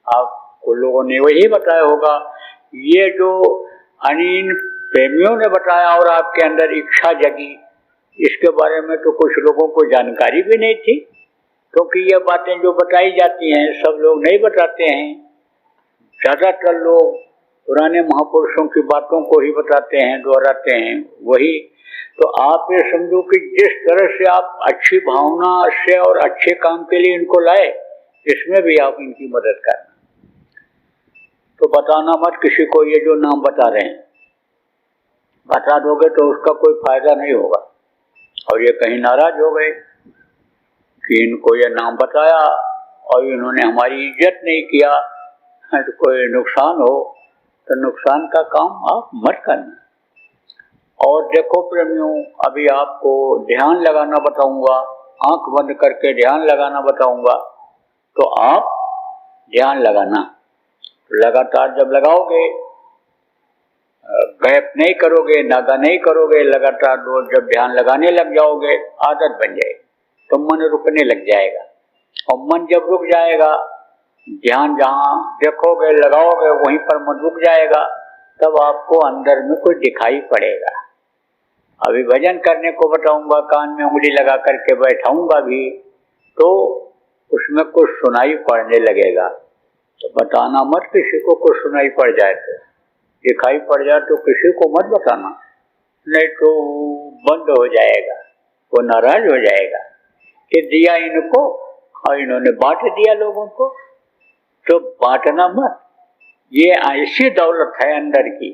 आपको लोगों ने वही बताया होगा, ये जो अनिन प्रेमियों ने बताया और आपके अंदर इच्छा जगी, इसके बारे में तो कुछ लोगों को जानकारी भी नहीं थी, क्योंकि ये बातें जो बताई जाती हैं सब लोग नहीं बताते हैं। ज़्यादातर लोग पुराने महापुरुषों की बातों को ही बताते हैं, दोहराते हैं वही। तो आप ये समझो कि जिस तरह से आप अच्छी भावना से और अच्छे काम के लिए इनको लाए, इसमें भी आप इनकी मदद करना। तो बताना मत किसी को, ये जो नाम बता रहे हैं, बता दोगे तो उसका कोई फायदा नहीं होगा, और ये कहीं नाराज हो गए कि इनको ये नाम बताया और इन्होंने हमारी इज्जत नहीं किया, तो कोई नुकसान हो तो नुकसान का काम आप मत करना। और देखो प्रेमियों, अभी आपको ध्यान लगाना बताऊंगा, आंख बंद करके ध्यान लगाना बताऊंगा, तो आप ध्यान लगाना। लगातार जब लगाओगे, गैप नहीं करोगे, नागा नहीं करोगे, लगातार रोज जब ध्यान लगाने लग जाओगे, आदत बन जाएगी, तो मन रुकने लग जाएगा। और मन जब रुक जाएगा, ध्यान जहाँ देखोगे लगाओगे वहीं पर मन रुक जाएगा, तब आपको अंदर में कुछ दिखाई पड़ेगा। अभी भजन करने को बताऊंगा, कान में उंगली लगा करके बैठाऊंगा भी, तो उसमें कुछ सुनाई पड़ने लगेगा। तो बताना मत किसी को, कुछ सुनाई पड़ जाए तो, दिखाई पड़ जाए तो किसी को मत बताना, नहीं तो बंद हो जाएगा, वो नाराज हो जाएगा कि दिया इनको और इन्होंने बांट दिया लोगों को। तो बांटना मत, ये ऐसी दौलत है अंदर की,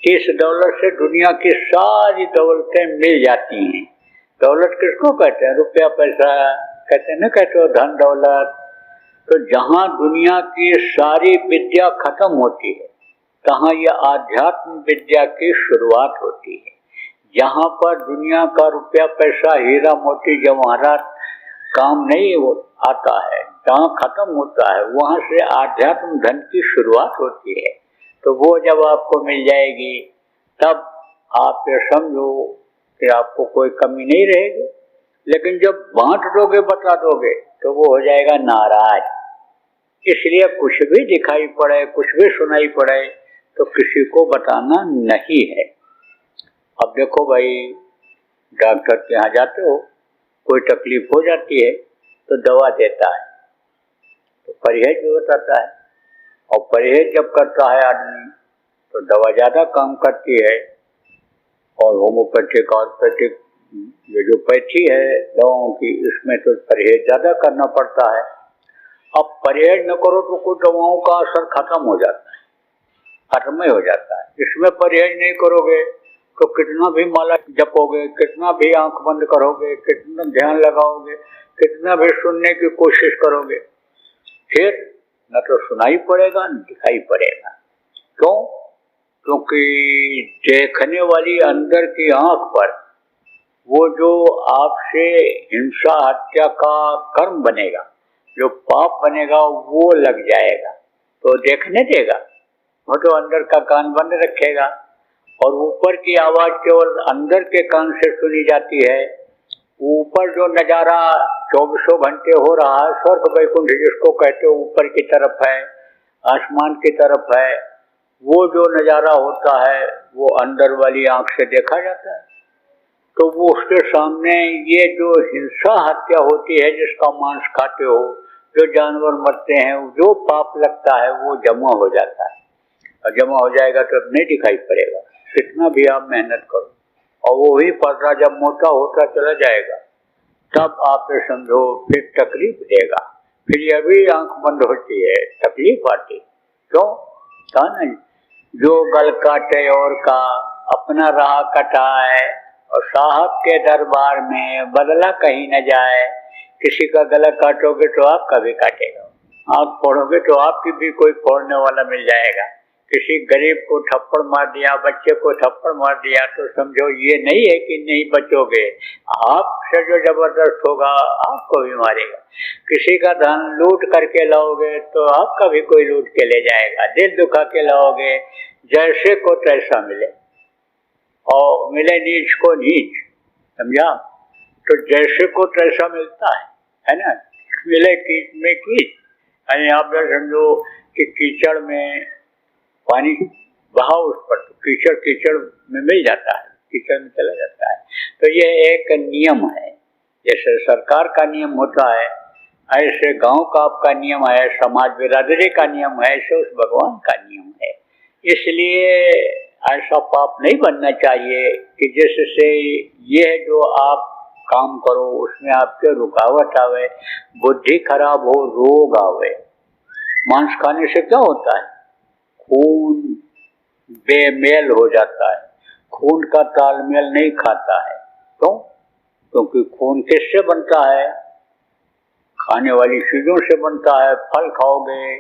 इस दौलत से दुनिया की सारी दौलतें मिल जाती हैं। दौलत किसको कहते हैं? रुपया पैसा कहते हैं ना, कहते हो धन दौलत। तो जहाँ दुनिया की सारी विद्या खत्म होती है, तहाँ यह आध्यात्म विद्या की शुरुआत होती है। जहाँ पर दुनिया का रुपया पैसा हीरा मोती जवाहरात काम नहीं आता है, जहाँ खत्म होता है, वहाँ से आध्यात्म धन की शुरुआत होती है। तो वो जब आपको मिल जाएगी, तब आप ये समझो कि आपको कोई कमी नहीं रहेगी। लेकिन जब बांट दोगे, बता दोगे, तो वो हो जाएगा नाराज। इसलिए कुछ भी दिखाई पड़े, कुछ भी सुनाई पड़े, तो किसी को बताना नहीं है। अब देखो भाई, डॉक्टर के यहाँ जाते हो, कोई तकलीफ हो जाती है तो दवा देता है, तो परहेज भी बताता है, और परहेज जब करता है आदमी तो दवा ज़्यादा काम करती है। और होम्योपैथिक आयुर्वेदिक ये जो पैथी है दवाओं की, इसमें तो परहेज ज़्यादा करना पड़ता है। अब परहेज न करो तो कुछ दवाओं का असर खत्म हो जाता है, खत्म ही हो जाता है। इसमें परहेज नहीं करोगे तो कितना भी माला जपोगे, कितना भी आंख बंद करोगे, कितना ध्यान लगाओगे, कितना भी सुनने की कोशिश करोगे, फिर न तो सुनाई पड़ेगा न दिखाई पड़ेगा। क्यों? क्योंकि देखने वाली अंदर की आंख पर वो जो आपसे हिंसा हत्या का कर्म बनेगा, जो पाप बनेगा, वो लग जाएगा, तो देखने देगा। वो तो अंदर का कान बंद रखेगा, और ऊपर की आवाज केवल अंदर के कान से सुनी जाती है। ऊपर जो नजारा 24 घंटे हो रहा है, स्वर्ग वैकुंठ जिसको कहते हो, ऊपर की तरफ है, आसमान की तरफ है, वो जो नजारा होता है वो अंदर वाली आंख से देखा जाता है। तो वो उसके सामने ये जो हिंसा हत्या होती है, जिसका मांस खाते हो, जो जानवर मरते हैं, जो पाप लगता है वो जमा हो जाता है, और जमा हो जाएगा तो नहीं दिखाई पड़ेगा, कितना भी आप मेहनत करो। और वो ही पर्दा जब मोटा होता चला जाएगा, तब आप ये समझो फिर तकलीफ देगा। फिर ये भी आंख बंद होती है, तकलीफ आती, क्यों? कहा ना, जो गल काटे और का अपना राह कटाए, और साहब के दरबार में बदला कहीं न जाए। किसी का गला काटोगे तो आपका भी काटेगा, आप फोड़ोगे तो आपकी भी कोई फोड़ने वाला मिल जाएगा। किसी गरीब को थप्पड़ मार दिया, बच्चे को थप्पड़ मार दिया, तो समझो ये नहीं है कि नहीं बचोगे, आपसे जो जबरदस्त होगा आपको भी मारेगा। किसी का धन लूट करके लाओगे तो आपका भी कोई लूट के ले जाएगा। दिल दुखा के लाओगे, जैसे को तैसा मिले, और मिले नीच को नीच, समझा? तो जैसे को तैसा मिलता है ना? मिले कीच में कीच। आप समझो कि कीचड़ में पानी बहा उस पर, तो कीचड़ कीचड़ में मिल जाता है, कीचड़ में चला जाता है। तो ये एक नियम है, जैसे सरकार का नियम होता है, ऐसे गांव का आपका नियम है, समाज बिरादरी का नियम है, ऐसे उस भगवान का नियम है। इसलिए ऐसा पाप नहीं बनना चाहिए कि जिससे ये जो आप काम करो उसमें आपके रुकावट आवे, बुद्धि खराब हो, रोग आवे। मांस खाने से क्या होता है? खून बेमेल हो जाता है, खून का तालमेल नहीं खाता है। क्यों? क्योंकि खून किससे बनता है? खाने वाली चीजों से बनता है। फल खाओगे,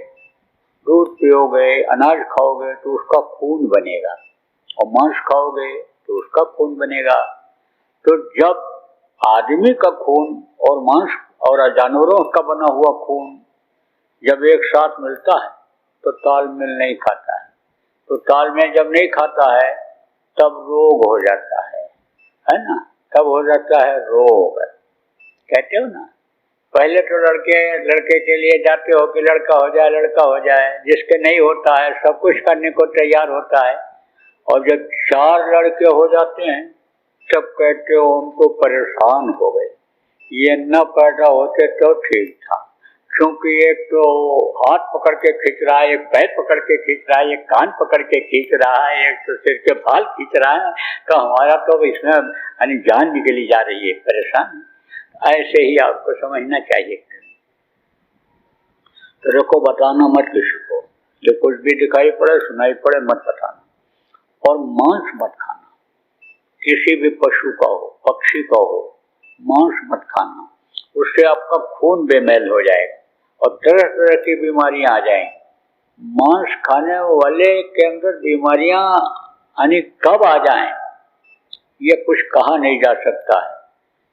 दूध पियोगे, अनाज खाओगे तो उसका खून बनेगा, और मांस खाओगे तो उसका खून बनेगा। तो जब आदमी का खून और मांस और जानवरों का बना हुआ खून जब एक साथ मिलता है तो तालमेल नहीं खाता है। तो तालमेल जब नहीं खाता है तब रोग हो जाता है ना? तब हो जाता है रोग। कहते हो ना, पहले तो लड़के के लिए जाते हो कि लड़का हो जाए, लड़का हो जाए। जिसके नहीं होता है सब कुछ करने को तैयार होता है, और जब 4 लड़के हो जाते हैं तब कहते हो हम तो परेशान हो गए, ये न पैदा होते तो ठीक था। क्योंकि एक तो हाथ पकड़ के खींच रहा है, एक पैर पकड़ के खींच रहा है, एक कान पकड़ के खींच रहा है, एक तो सिर के बाल खींच रहा है, तो हमारा तो इसमें यानी जान निकली जा रही है, परेशान। ऐसे ही आपको समझना चाहिए। तो देखो, बताना मत किसी को, जो कुछ भी दिखाई पड़े सुनाई पड़े मत बताना। और मांस मत खाना, किसी भी पशु का हो, पक्षी का हो, मांस मत खाना, उससे आपका खून बेमेल हो जाएगा और तरह तरह की बीमारियां आ जाएंगी। मांस खाने वाले के अंदर बीमारियां यानी कब आ जाएं ये कुछ कहा नहीं जा सकता है।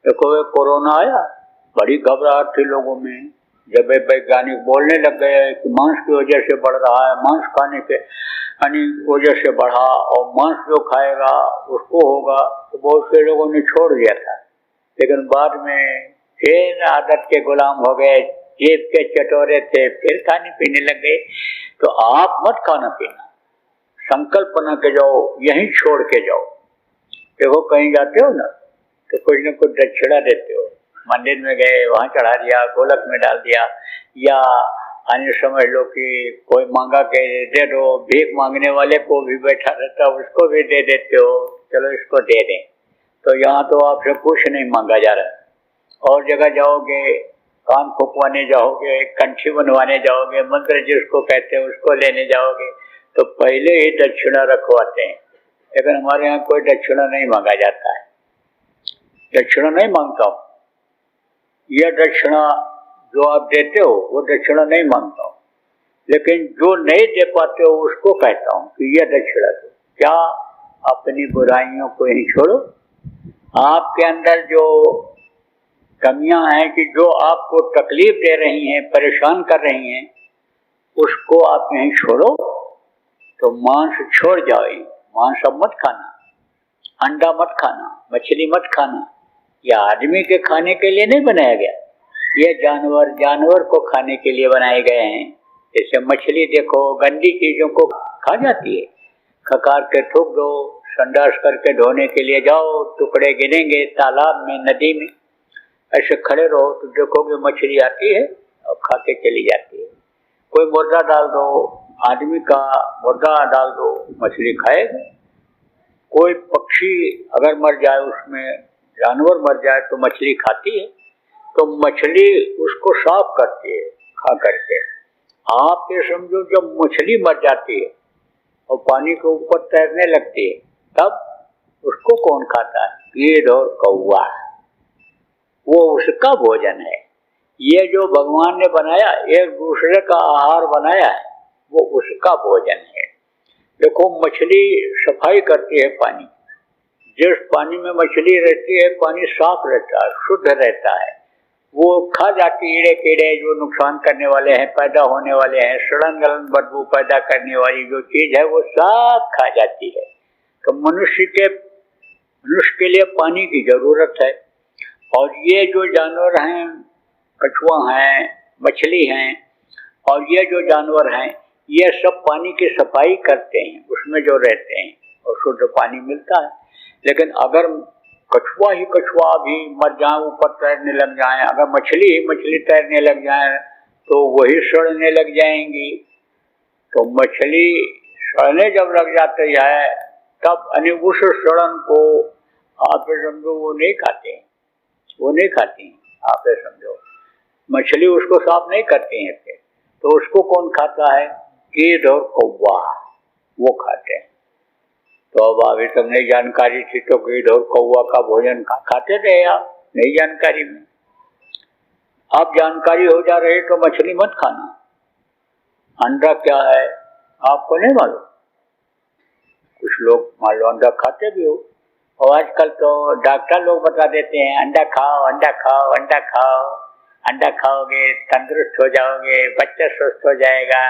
देखो, कोरोना आया, बड़ी घबराहट थी लोगों में, जब वैज्ञानिक बोलने लग गए कि मांस की वजह से बढ़ रहा है, मांस खाने के वजह से बढ़ा, और मांस जो खाएगा उसको होगा, तो बहुत से लोगों ने छोड़ दिया था। लेकिन बाद में फिर आदत के गुलाम हो गए, जेब के चटोरे थे, फिर खाने पीने लग गए। तो आप मत खाना पीना, संकल्प बना के जाओ, यहीं छोड़ के जाओ। देखो, कहीं जाते हो ना तो कुछ न कुछ दक्षिणा देते हो, मंदिर में गए वहां चढ़ा दिया, गोलक में डाल दिया, या अन्य समझ लो कि कोई मांगा के दे दो, भीख मांगने वाले को भी बैठा रहता उसको भी दे देते हो, चलो इसको दे दें। तो यहाँ तो आपसे कुछ नहीं मांगा जा रहा। और जगह जाओगे, कान फुकवाने जाओगे, कंठी बनवाने जाओगे, मंत्र जिसको कहते हैं उसको लेने जाओगे, तो पहले ही दक्षिणा रखवाते हैं। लेकिन हमारे यहाँ कोई दक्षिणा नहीं मांगा जाता है, दक्षिणा नहीं मांगता हूँ। यह दक्षिणा जो आप देते हो वो दक्षिणा नहीं मांगता हूँ, लेकिन जो नहीं दे पाते हो उसको कहता हूँ कि यह दक्षिणा दो। क्या? अपनी बुराइयों को ही छोड़ो। आपके अंदर जो कमियां हैं कि जो आपको तकलीफ दे रही हैं, परेशान कर रही हैं, उसको आप यहीं छोड़ो। तो मांस छोड़ जाओ, मांस अब मत खाना, अंडा मत खाना, मछली मत खाना। यह आदमी के खाने के लिए नहीं बनाया गया, ये जानवर को खाने के लिए बनाए गए हैं। जैसे मछली देखो, गंदी चीजों को खा जाती है, खकार के थूक दो, संडास करके धोने के लिए जाओ, टुकड़े गिनेंगे तालाब में, नदी में, ऐसे खड़े रहो तो देखोगे मछली आती है और खा के चली जाती है। कोई मुर्दा डाल दो, आदमी का मुर्दा डाल दो, मछली खाएगा। कोई पक्षी अगर मर जाए, उसमें जानवर मर जाए तो मछली खाती है, तो मछली उसको साफ करती है खा करके। आप ये समझो जब मछली मर जाती है और पानी के ऊपर तैरने लगती है, तब उसको कौन खाता है? गिद्ध और कौवा, वो उसका भोजन है। ये जो भगवान ने बनाया, एक दूसरे का आहार बनाया है, वो उसका भोजन है। देखो मछली सफाई करती है पानी, जिस पानी में मछली रहती है पानी साफ रहता है, शुद्ध रहता है, वो खा जाती कीड़े कीड़े जो नुकसान करने वाले हैं, पैदा होने वाले हैं, सड़न गलन बदबू पैदा करने वाली जो चीज है वो सब खा जाती है। तो मनुष्य के लिए पानी की जरूरत है। और ये जो जानवर हैं, कछुआ हैं, मछली हैं, और ये जो जानवर हैं, ये सब पानी की सफाई करते हैं, उसमें जो रहते हैं और शुद्ध पानी मिलता है। लेकिन अगर कछुआ भी मर जाए, ऊपर तैरने लग जाए, अगर मछली ही मछली तैरने लग जाए तो वही सड़ने लग जाएंगी। तो मछली सड़ने जब लग जाती है तब उस सड़न को आप समझो वो नहीं खाते हैं, वो नहीं खाती हैं। आप समझो मछली उसको साफ नहीं करती हैं, फिर तो उसको कौन खाता है? गिद्ध और कौवा, वो खाते हैं। तो अब अभी तक नई जानकारी थी तो गिद्ध और कौवा का भोजन खाते थे आप नई जानकारी में। अब जानकारी हो जा रही तो मछली मत खाना। अंडा क्या है आपको नहीं मालूम, कुछ लोग मान लो अंडा खाते भी हो, और आजकल तो डॉक्टर लोग बता देते हैं अंडा खाओ, अंडा खाओ, अंडा खाओ, अंडा खाओगे तंदुरुस्त हो जाओगे, बच्चा स्वस्थ हो जाएगा।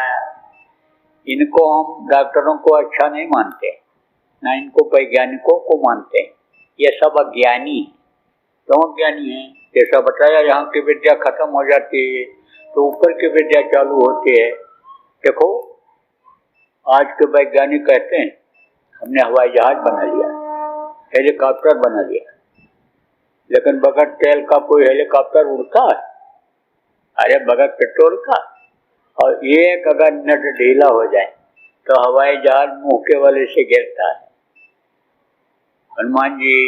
इनको हम डॉक्टरों को अच्छा नहीं मानते, ना इनको वैज्ञानिकों को मानते हैं। ये सब अज्ञानी, क्यों अज्ञानी है? जैसा बताया यहाँ की विद्या खत्म हो जाती है तो ऊपर की विद्या चालू होती है। देखो आज के वैज्ञानिक कहते हैं हमने हवाई जहाज बना लिया, हेलीकॉप्टर बना लिया, लेकिन बगैर तेल का कोई हेलीकॉप्टर उड़ता है? अरे बगैर पेट्रोल का। और एक अगर नट ढीला हो जाए तो हवाई जहाज मुंह के वाले से गिरता है। हनुमान जी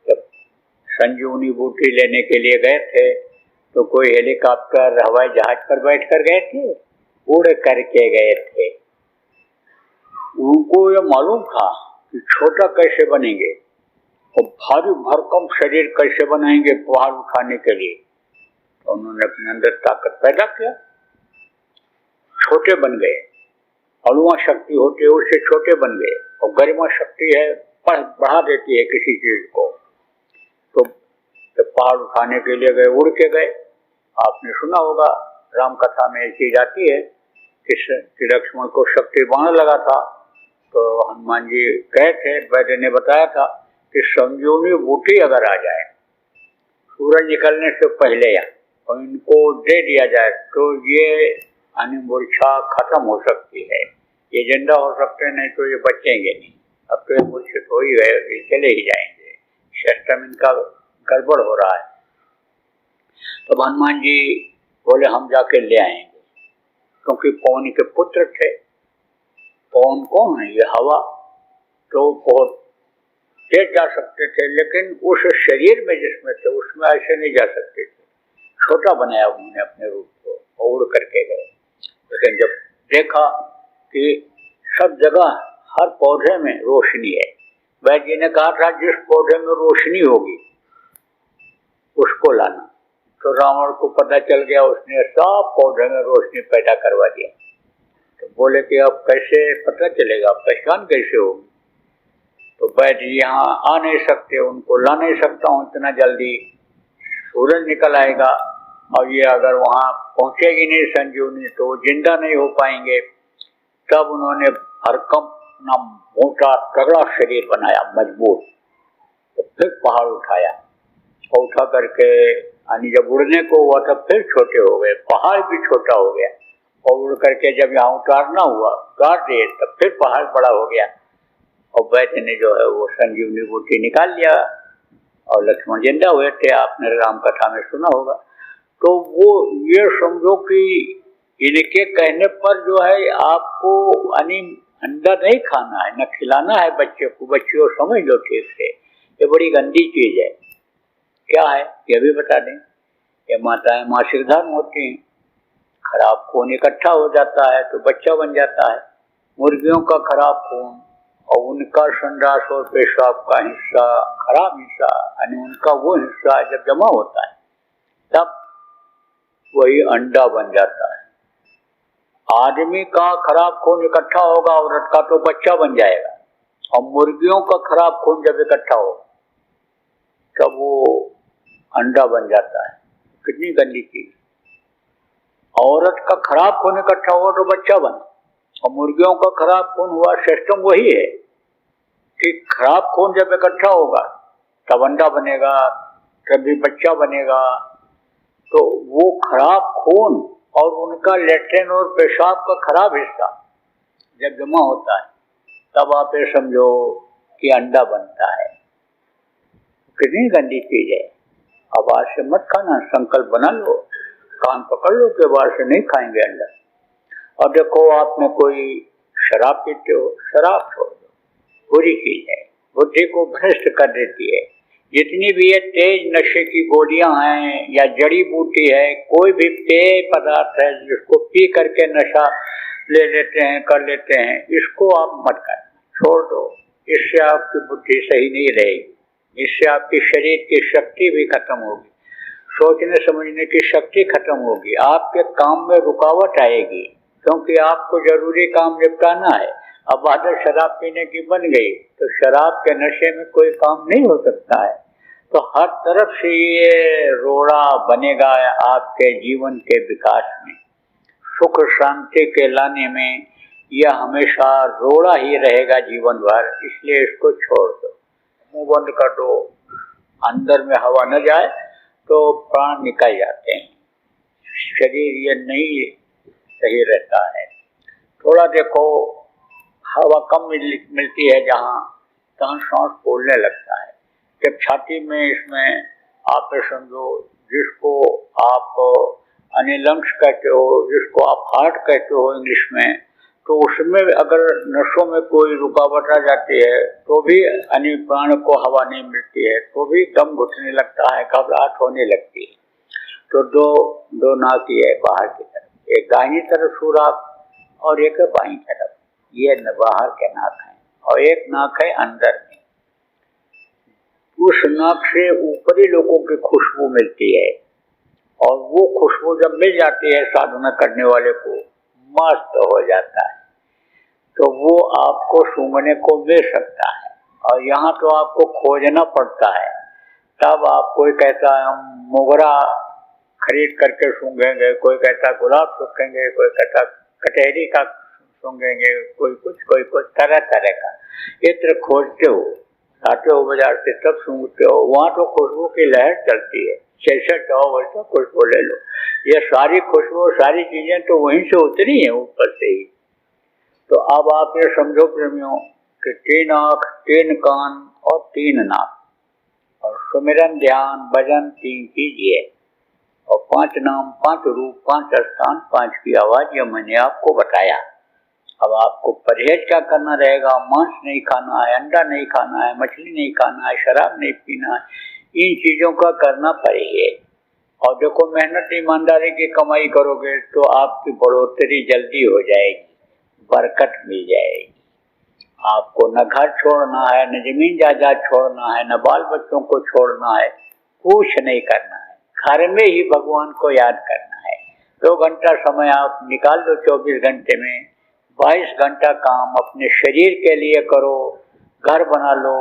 जब संजीवनी बूटी लेने के लिए गए थे तो कोई हेलीकॉप्टर हवाई जहाज पर बैठ कर गए थे? उड़ करके गए थे। उनको ये मालूम था कि छोटा कैसे बनेंगे और भारी भरकम शरीर कैसे बनाएंगे पहाड़ उठाने के लिए। तो उन्होंने अपने अंदर ताकत पैदा किया, छोटे बन गए। अणुआ शक्ति होती है उससे छोटे बन गए, और गरिमा शक्ति है बढ़ा देती है किसी चीज को। तो पहाड़ उठाने के लिए गए, उड़ के गए। आपने सुना होगा राम कथा में एक चीज आती है कि लक्ष्मण को शक्ति बाण लगा था, तो हनुमान जी गए थे, वैद्य ने बताया था कि संजीवनी बूटी अगर आ जाए सूरज निकलने से पहले और इनको दे दिया जाए तो ये मूर्छा खत्म हो सकती है, ये जिंदा हो सकते हैं, नहीं तो ये बचेंगे नहीं। अब तो ये मूर्छित हो ही गए, ये चले ही जाएंगे, सिस्टम इनका गड़बड़ हो रहा है। तो हनुमान जी बोले हम जाके ले आएंगे, क्योंकि पवन के पुत्र थे। पवन कौन है? ये हवा। तो बहुत तेज जा सकते थे, लेकिन उस शरीर में जिसमें थे उसमें ऐसे नहीं जा सकते थे। छोटा बनाया उन्होंने अपने रूप को और उड़ करके गए। लेकिन जब देखा कि सब जगह हर पौधे में रोशनी है, वैद्य जी ने कहा था जिस पौधे में रोशनी होगी उसको लाना। तो रावण को पता चल गया, उसने सब पौधे में रोशनी पैदा करवा दिया। तो बोले कि अब कैसे पता चलेगा, पहचान कैसे होगी? तो वैद्य जी यहाँ आ नहीं सकते, उनको ला नहीं सकता हूँ इतना जल्दी, सूरज निकल आएगा और ये अगर वहाँ पहुंचेगी नहीं संजीवनी तो जिंदा नहीं हो पाएंगे। तब उन्होंने भरकम अपना मोटा तगड़ा शरीर बनाया, मजबूत। तो फिर पहाड़ उठाया और उठा करके जब उड़ने को हुआ तब फिर छोटे हो गए, पहाड़ भी छोटा हो गया। और उड़ करके जब यहाँ उतारना हुआ, उतार दिए, तब फिर पहाड़ बड़ा हो गया। और वैद्य ने जो है वो संजीवनी बूटी निकाल लिया और लक्ष्मण जिंदा हुए थे, आपने राम कथा में सुना होगा। तो वो ये समझो कि इनके कहने पर जो है आपको अंडा नहीं खाना है, न खिलाना है बच्चे को। बच्चे समझ लो ठीक से, ये बड़ी गंदी चीज है। क्या है ये भी बता दें। ये माताएं मासिक धर्म होती हैं, खराब खून इकट्ठा हो जाता है तो बच्चा बन जाता है। मुर्गियों का खराब खून और उनका संडास और पेशाब का हिस्सा, खराब हिस्सा, यानी उनका वो हिस्सा जब जमा होता है तब वही अंडा बन जाता है। आदमी का खराब खून इकट्ठा होगा, औरत का तो बच्चा बन जाएगा। और मुर्गियों का खराब खून जब इकट्ठा हो तब वो अंडा बन जाता है। कितनी गंदी चीज। औरत का खराब खून इकट्ठा हुआ तो बच्चा बना, और मुर्गियों का खराब खून हुआ। सिस्टम वही है कि खराब खून जब इकट्ठा होगा तब अंडा बनेगा, तभी बच्चा बनेगा। तो वो खराब खून और उनका लेट्रिन और पेशाब का खराब हिस्सा जब जमा होता है तब आप ये समझो कि अंडा बनता है। कितनी गंदी चीज है। अब आज से मत खाना, संकल्प बना लो, कान पकड़ लो कि बार से नहीं खाएंगे अंडा। और देखो, आपने कोई शराब पीते हो, शराब छोड़ दो, बुरी चीज है, बुद्धि को भ्रष्ट कर देती है। जितनी भी ये तेज नशे की गोलियां हैं या जड़ी बूटी है, कोई भी पेय पदार्थ है जिसको पी करके नशा ले लेते हैं, कर लेते हैं, इसको आप मत कर, छोड़ दो। इससे आपकी बुद्धि सही नहीं रहेगी, इससे आपकी शरीर की शक्ति भी खत्म होगी, सोचने समझने की शक्ति खत्म होगी, आपके काम में रुकावट आएगी, क्योंकि आपको जरूरी काम निपटाना है। अब आदत शराब पीने की बन गई तो शराब के नशे में कोई काम नहीं हो सकता है। तो हर तरफ से ये रोड़ा बनेगा आपके जीवन के विकास में, सुख शांति के लाने में। यह हमेशा रोड़ा ही रहेगा जीवन भर, इसलिए इसको छोड़ दो, मुंह बंद कर दो, अंदर में हवा न जाए तो प्राण निकल जाते हैं, शरीर ये नहीं सही रहता है। थोड़ा देखो, हवा कम मिलती है जहाँ, तहाँ सांस फूलने लगता है। जब छाती में, इसमें आप समझो, जिसको आप अनिलंग्स कहते हो, जिसको आप हार्ट कहते हो इंग्लिश में, तो उसमें अगर नसों में कोई रुकावट आ जाती है तो भी अन्य प्राण को हवा नहीं मिलती है, तो भी दम घुटने लगता है, घबराहट होने लगती है। तो दो नाक ही है बाहर की तरफ, एक दाहिनी तरफ सुराख और एक बाईं तरफ, ये बाहर के नाक है, और एक नाक है अंदर में। उस नाक से ऊपरी लोगों की खुशबू मिलती है, और वो खुशबू जब मिल जाती है साधना करने वाले को, मस्त हो जाता है। तो वो आपको सूंघने को मिल सकता है, और यहाँ तो आपको खोजना पड़ता है। तब आप, कोई कहता है हम मोगरा खरीद करके सूंघेंगे, कोई कहता गुलाब सूंघेंगे, कोई कहता कटहरी का सूंघेंगे, कोई कुछ तरह तरह का इत्र खोजते हो, आते हो बाजार से, तब सूंघते हो। वहाँ तो खुशबू की लहर चलती है, जैसा चाहो वैसा खुशबू ले लो। ये सारी खुशबू, सारी चीजें तो वहीं से उतरी है, ऊपर से ही। तो अब आप ये समझो प्रेमियों कि 3 आँख, 3 कान और 3 नाक, और सुमिरन ध्यान भजन 3 कीजिए, और 5 नाम, 5 रूप, 5 स्थान, 5 की आवाज, ये मैंने आपको बताया। अब आपको परहेज क्या करना रहेगा? मांस नहीं खाना है, अंडा नहीं खाना है, मछली नहीं खाना है, शराब नहीं पीना है, इन चीजों का करना परहेज। और देखो, मेहनत ईमानदारी की कमाई करोगे तो आपकी बढ़ोतरी जल्दी हो जाएगी, बरकत मिल जाएगी। आपको न घर छोड़ना है, न जमीन जायदाद छोड़ना है, न बाल बच्चों को छोड़ना है, कुछ नहीं करना है, घर में ही भगवान को याद करना है। 2 घंटा समय आप निकाल दो 24 घंटे में, 22 घंटा काम अपने शरीर के लिए करो। घर बना लो,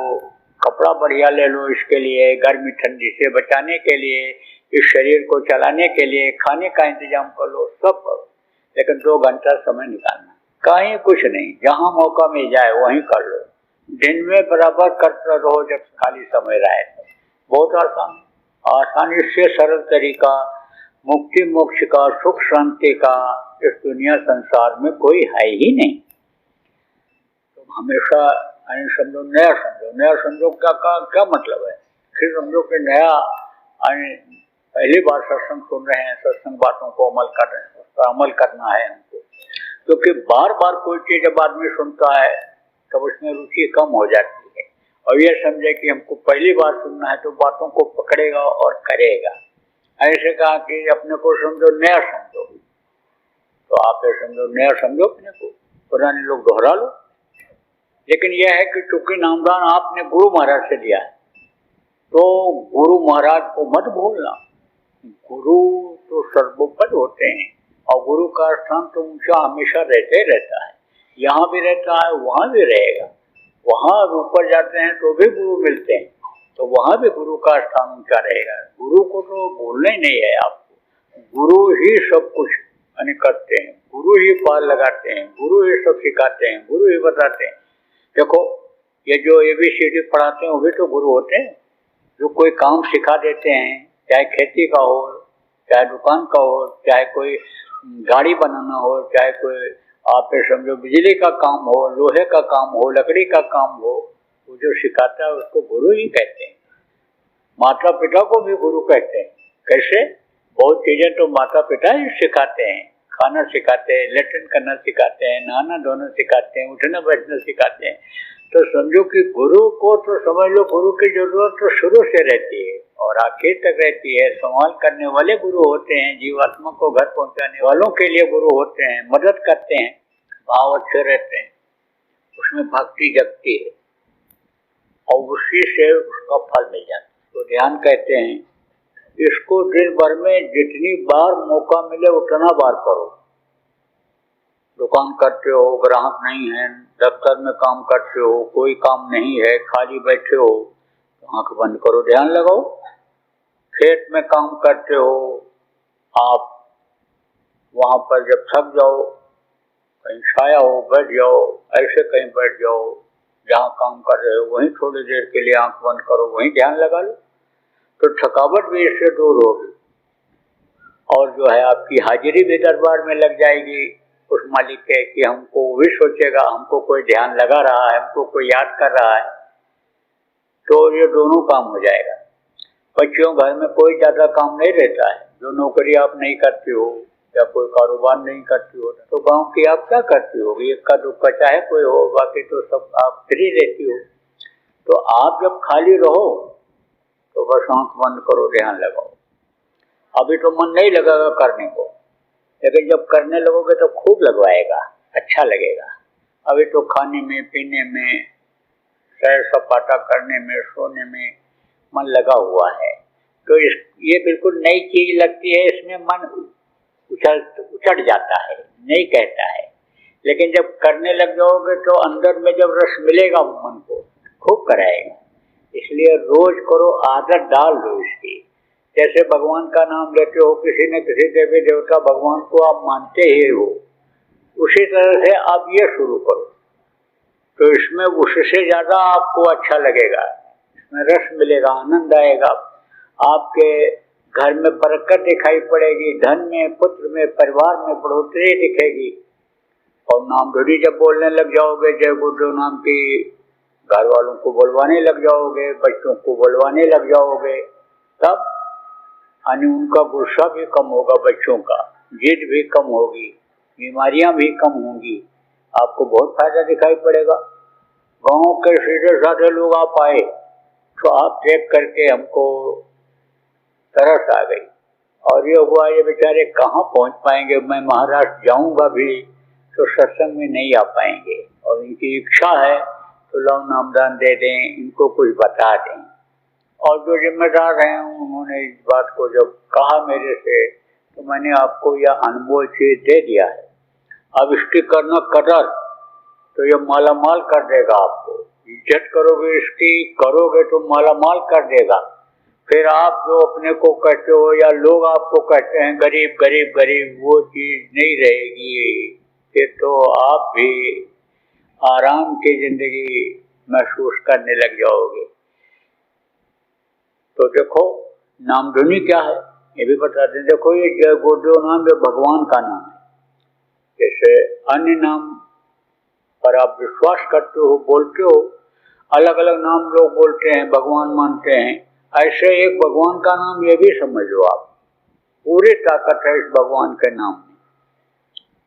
कपड़ा बढ़िया ले लो, इसके लिए गर्मी ठंडी से बचाने के लिए, इस शरीर को चलाने के लिए, खाने का इंतजाम कर लो, सब करो, लेकिन 2 घंटा समय निकालना। कहीं कुछ नहीं, जहां मौका मिल जाए वहीं कर लो, दिन में बराबर करते रहो जब खाली समय रहे। बहुत आसानी से सरल तरीका मुक्ति मोक्ष का, सुख शांति का इस दुनिया संसार में कोई है ही नहीं। तो हमेशा समझो, नया समझो। नया समझो क्या मतलब है? फिर समझो कि नया पहली बार सत्संग सुन रहे हैं, सत्संग बातों को अमल कर रहे हैं, उस पर अमल करना है हमको। क्योंकि बार बार कोई चीज जब आदमी सुनता है तब उसमें रुचि कम हो जाती है, और ये समझे कि हमको पहली बार सुनना है तो बातों को पकड़ेगा और करेगा। ऐसे कहा कि अपने को समझो, नया समझो। तो आप ये समझो, नया समझो अपने को, पुराने लोग दोहरा लो। लेकिन यह है कि चूंकि नामदान आपने गुरु महाराज से लिया है, तो गुरु महाराज को मत भूलना। गुरु तो सर्वोपरि होते हैं और गुरु का स्थान तो ऊंचा हमेशा रहते ही रहता है, यहाँ भी रहता है, वहाँ भी रहेगा। वहाँ ऊपर जाते हैं तो भी गुरु मिलते हैं, तो वहाँ भी गुरु का स्थान ऊंचा रहेगा। गुरु को तो भूलना ही नहीं है आपको। गुरु ही सब कुछ करते हैं, गुरु ही पार लगाते हैं, गुरु ही सब सिखाते हैं, गुरु ही बताते हैं। देखो ये जो ABCD पढ़ाते हैं वो भी तो गुरु होते हैं, जो कोई काम सिखा देते हैं, चाहे खेती का हो, चाहे दुकान का हो, चाहे कोई गाड़ी बनाना हो, चाहे कोई आप समझो बिजली का काम हो, लोहे का काम हो, लकड़ी का काम हो, वो जो सिखाता है उसको गुरु ही कहते हैं। माता पिता को भी गुरु कहते हैं। कैसे? बहुत चीजें तो माता पिता ही सिखाते हैं, खाना सिखाते हैं, लेटरिन करना सिखाते हैं, नहाना धोना सिखाते हैं, उठना बैठना सिखाते हैं। तो समझो कि गुरु को तो समझ लो, गुरु की जरूरत तो शुरू से रहती है और आखिर तक रहती है। संभाल करने वाले गुरु होते हैं, जीवात्मा को घर पहुंचाने वालों के लिए गुरु होते हैं, मदद करते हैं, भाव अच्छे रहते हैं, उसमें भक्ति जगती है और उसी से उसका फल मिल जाता है। तो ध्यान कहते हैं, इसको दिन भर में जितनी बार मौका मिले उतना बार करो। दुकान करते हो, ग्राहक नहीं है, दफ्तर में काम करते हो, कोई काम नहीं है, खाली बैठे हो, तो आंख बंद करो, ध्यान लगाओ। खेत में काम करते हो आप, वहां पर जब थक जाओ, कहीं छाया हो बैठ जाओ, ऐसे कहीं बैठ जाओ, जहाँ काम कर रहे हो वहीं थोड़ी देर के लिए आंख बंद करो, वहीं ध्यान लगा लो, तो थकावट भी इससे दूर होगी और जो है आपकी हाजिरी भी दरबार में लग जाएगी उस मालिक के, कि हमको भी सोचेगा, हमको कोई ध्यान लगा रहा है, हमको कोई याद कर रहा है। तो ये दोनों काम हो जाएगा। बच्चों घर में कोई ज्यादा काम नहीं रहता है, जो नौकरी आप नहीं करती हो या कोई कारोबार नहीं करती हो, तो गांव की आप क्या करती होगी? इक्का दुक्का चाहे कोई हो, बाकी तो सब आप फ्री रहती हो। तो आप जब खाली रहो तो बस आंख बंद करो, ध्यान लगाओ। अभी तो मन नहीं लगेगा करने को, लेकिन जब करने लगोगे तो खूब लगवाएगा, अच्छा लगेगा। अभी तो खाने में, पीने में, सैर सपाटा करने में, सोने में मन लगा हुआ है, तो ये बिल्कुल नई चीज लगती है, इसमें मन उचट जाता है, नहीं कहता है। लेकिन जब करने लग जाओगे तो अंदर में जब रस मिलेगा मन को, खूब कराएगा। इसलिए रोज करो, आदत डाल दो इसकी। जैसे भगवान का नाम लेते हो, किसी न किसी देवी देवता भगवान को आप मानते ही हो, उसी तरह से आप ये शुरू करो, तो इसमें उससे ज्यादा आपको अच्छा लगेगा, इसमें रस मिलेगा, आनंद आएगा, आपके घर में बरकत दिखाई पड़ेगी, धन में, पुत्र में, परिवार में बढ़ोतरी दिखेगी। और नाम धुरी जब बोलने लग जाओगे, जय गुरुदेव नाम की, घर वालों को बुलवाने लग जाओगे, बच्चों को बुलवाने लग जाओगे, तब उनका गुस्सा भी कम होगा, बच्चों का जिद भी कम होगी, बीमारियां भी कम होंगी, आपको बहुत फायदा दिखाई पड़ेगा। गाँव के सीधे साधे लोग आप आए तो आप देख करके हमको तरस आ गई, और ये हुआ ये बेचारे कहाँ पहुंच पाएंगे, मैं महाराष्ट्र जाऊंगा भी तो सत्संग में नहीं आ पाएंगे, और इनकी इच्छा है तो लो नामदान दे दें, इनको कुछ बता दें। और जो जिम्मेदार हैं उन्होंने इस बात को जब कहा मेरे से, तो मैंने आपको यह अनमोल चीज दे दिया है, अब इसकी करना कदर, तो ये माला माल कर देगा आपको। इज्जत करोगे इसकी, करोगे तो माला माल कर देगा। फिर आप जो अपने को कहते हो या लोग आपको कहते हैं गरीब गरीब गरीब, वो चीज नहीं रहेगी। फिर तो आप भी आराम की जिंदगी महसूस करने लग जाओगे। तो देखो नामधुनी क्या है ये भी बता दें। देखो ये जय गुरुदेव नाम ये भगवान का नाम है, जैसे अन्य नाम पर आप विश्वास करते हो, बोलते हो, अलग अलग नाम लोग बोलते हैं, भगवान मानते हैं, ऐसे एक भगवान का नाम ये भी समझ लो आप, पूरी ताकत है इस भगवान के नाम में।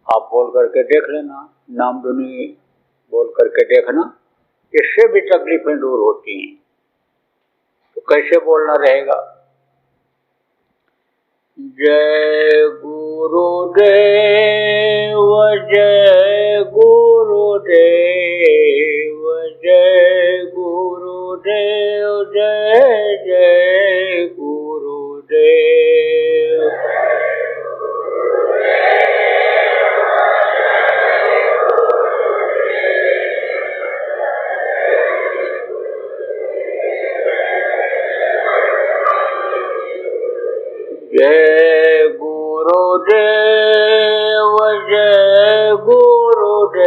आप बोल करके देख लेना, नामधुनी बोल करके देखना, इससे भी तकलीफें दूर होती हैं। तो कैसे बोलना रहेगा? जय गुरुदेव जय गुरुदेव, जय गुरुदेव, जय जय गुरुदेव। जय गुरुदेव, जय गुरुदेव,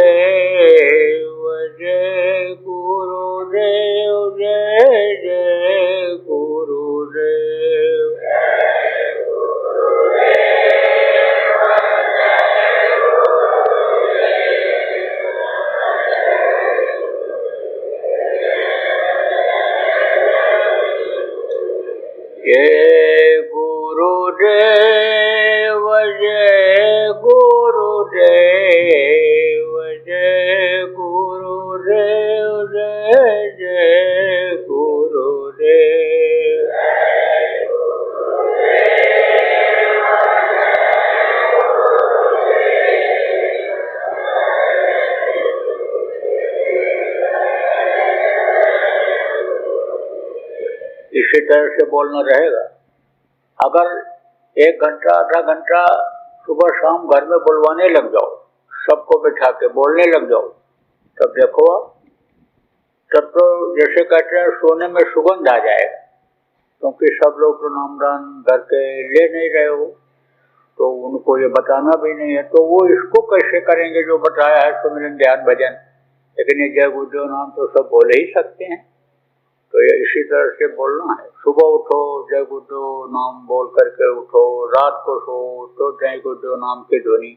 जय गुरुदेव, जय जय गुरुदेव। जय गुरुदेव, जय गुरुदेव, जय गुरुदेव, जय जय गुरुदेव। इसी तरह से बोलना रहेगा। अगर 1 घंटा आधा घंटा सुबह शाम घर में बुलवाने लग जाओ, सबको बिठा के बोलने लग जाओ, तब देखो आप, तब तो जैसे कहते हैं सोने में सुगंध आ जाएगा। क्योंकि सब लोग तो नामदान घर के ले नहीं रहे हो, तो उनको ये बताना भी नहीं है, तो वो इसको कैसे करेंगे जो बताया है सुमिरन ध्यान भजन। लेकिन ये जय गुरुदेव नाम तो सब बोल ही सकते हैं, तो ये इसी तरह से बोलना है। सुबह उठो जय गुरुदेव नाम बोल करके उठो, रात को सो तो जय गुरुदेव नाम की ध्वनि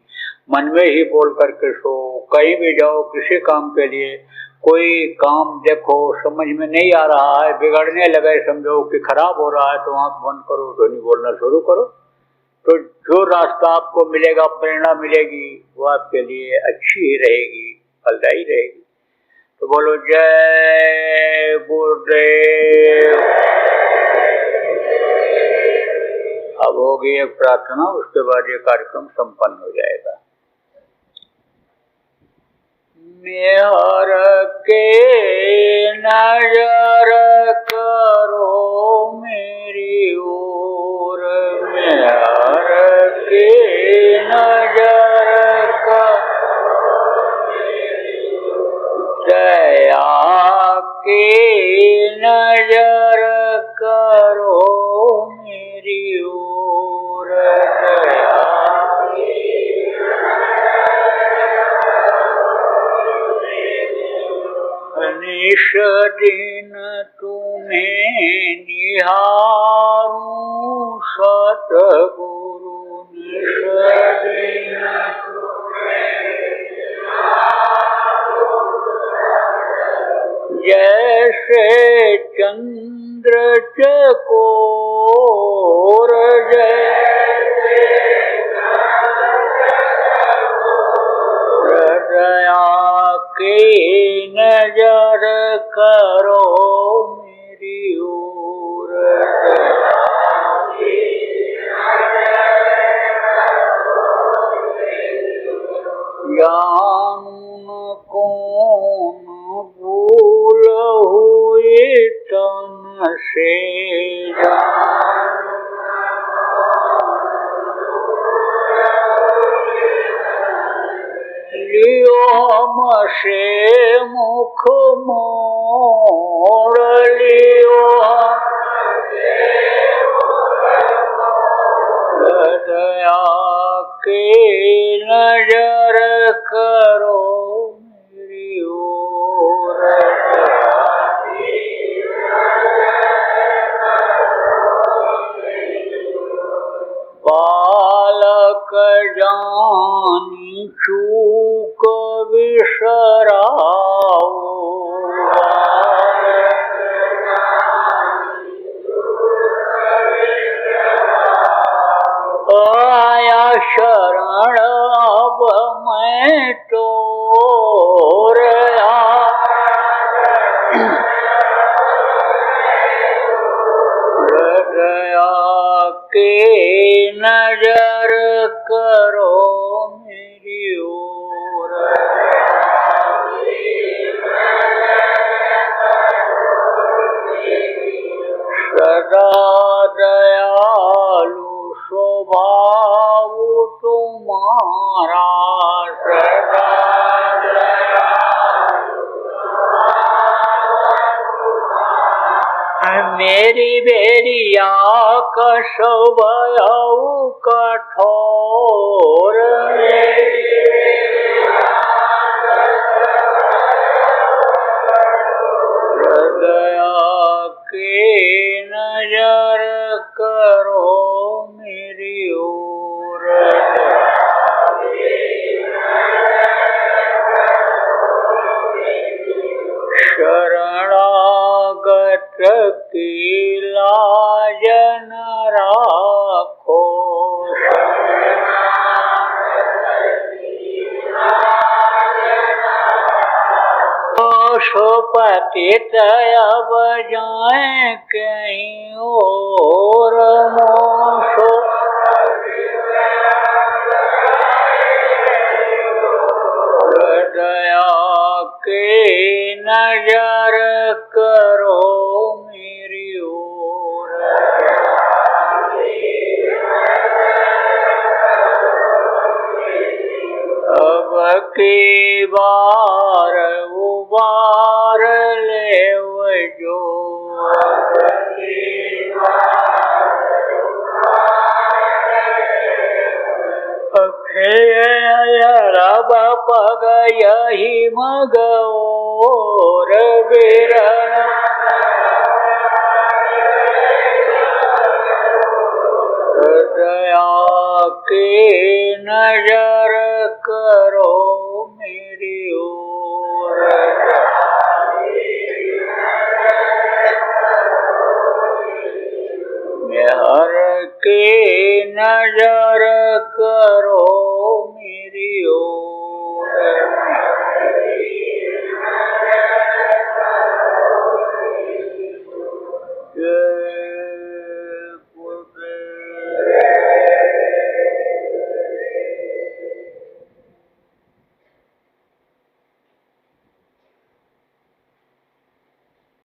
मन में ही बोल करके सो। कहीं भी जाओ किसी काम के लिए, कोई काम देखो समझ में नहीं आ रहा है, बिगड़ने लगे, समझो कि खराब हो रहा है, तो आंख बंद करो, ध्वनि बोलना शुरू करो। तो जो रास्ता आपको मिलेगा, प्रेरणा मिलेगी, वो आपके लिए अच्छी ही रहेगी, फलदायी रहेगी। तो बोलो जय गुरुदेव। अब होगी एक प्रार्थना, उसके बाद ये कार्यक्रम संपन्न हो जाएगा। मेहर के नजर करो मेरी ओर, मेहर के नजर दया की नजर करो मेरी ओर, दया निश दिन तुम्हें निहारूं सतगुरु, निश दिन जैसे चंद्र चकोर, जैसे दया की नजर करो मेरी ओर, जानूं कौन भूल हुई तन से, लियो हमसे मुख मोड़, लियो दया की नजर करो मेरी ओर, बालक जानी चूक बिसराओ, आया शरण अब मैं तोर, दया की नजर करो मेरी ओर। सदा दयालु स्वभाव तुम्हारा, सदा मेरी बेरिया कसव कठोर, दया के नजर करो मेरी ओर, शरणागत की लाज न राखो, पतित अब जाए कहीं और, मोसो दया के नजर करो मेरी ओर, अब की बार उबार ले जो, रब पग यही मगोर बिरन, दया के नजर करो मेरी ओर, मेहर के नजर करो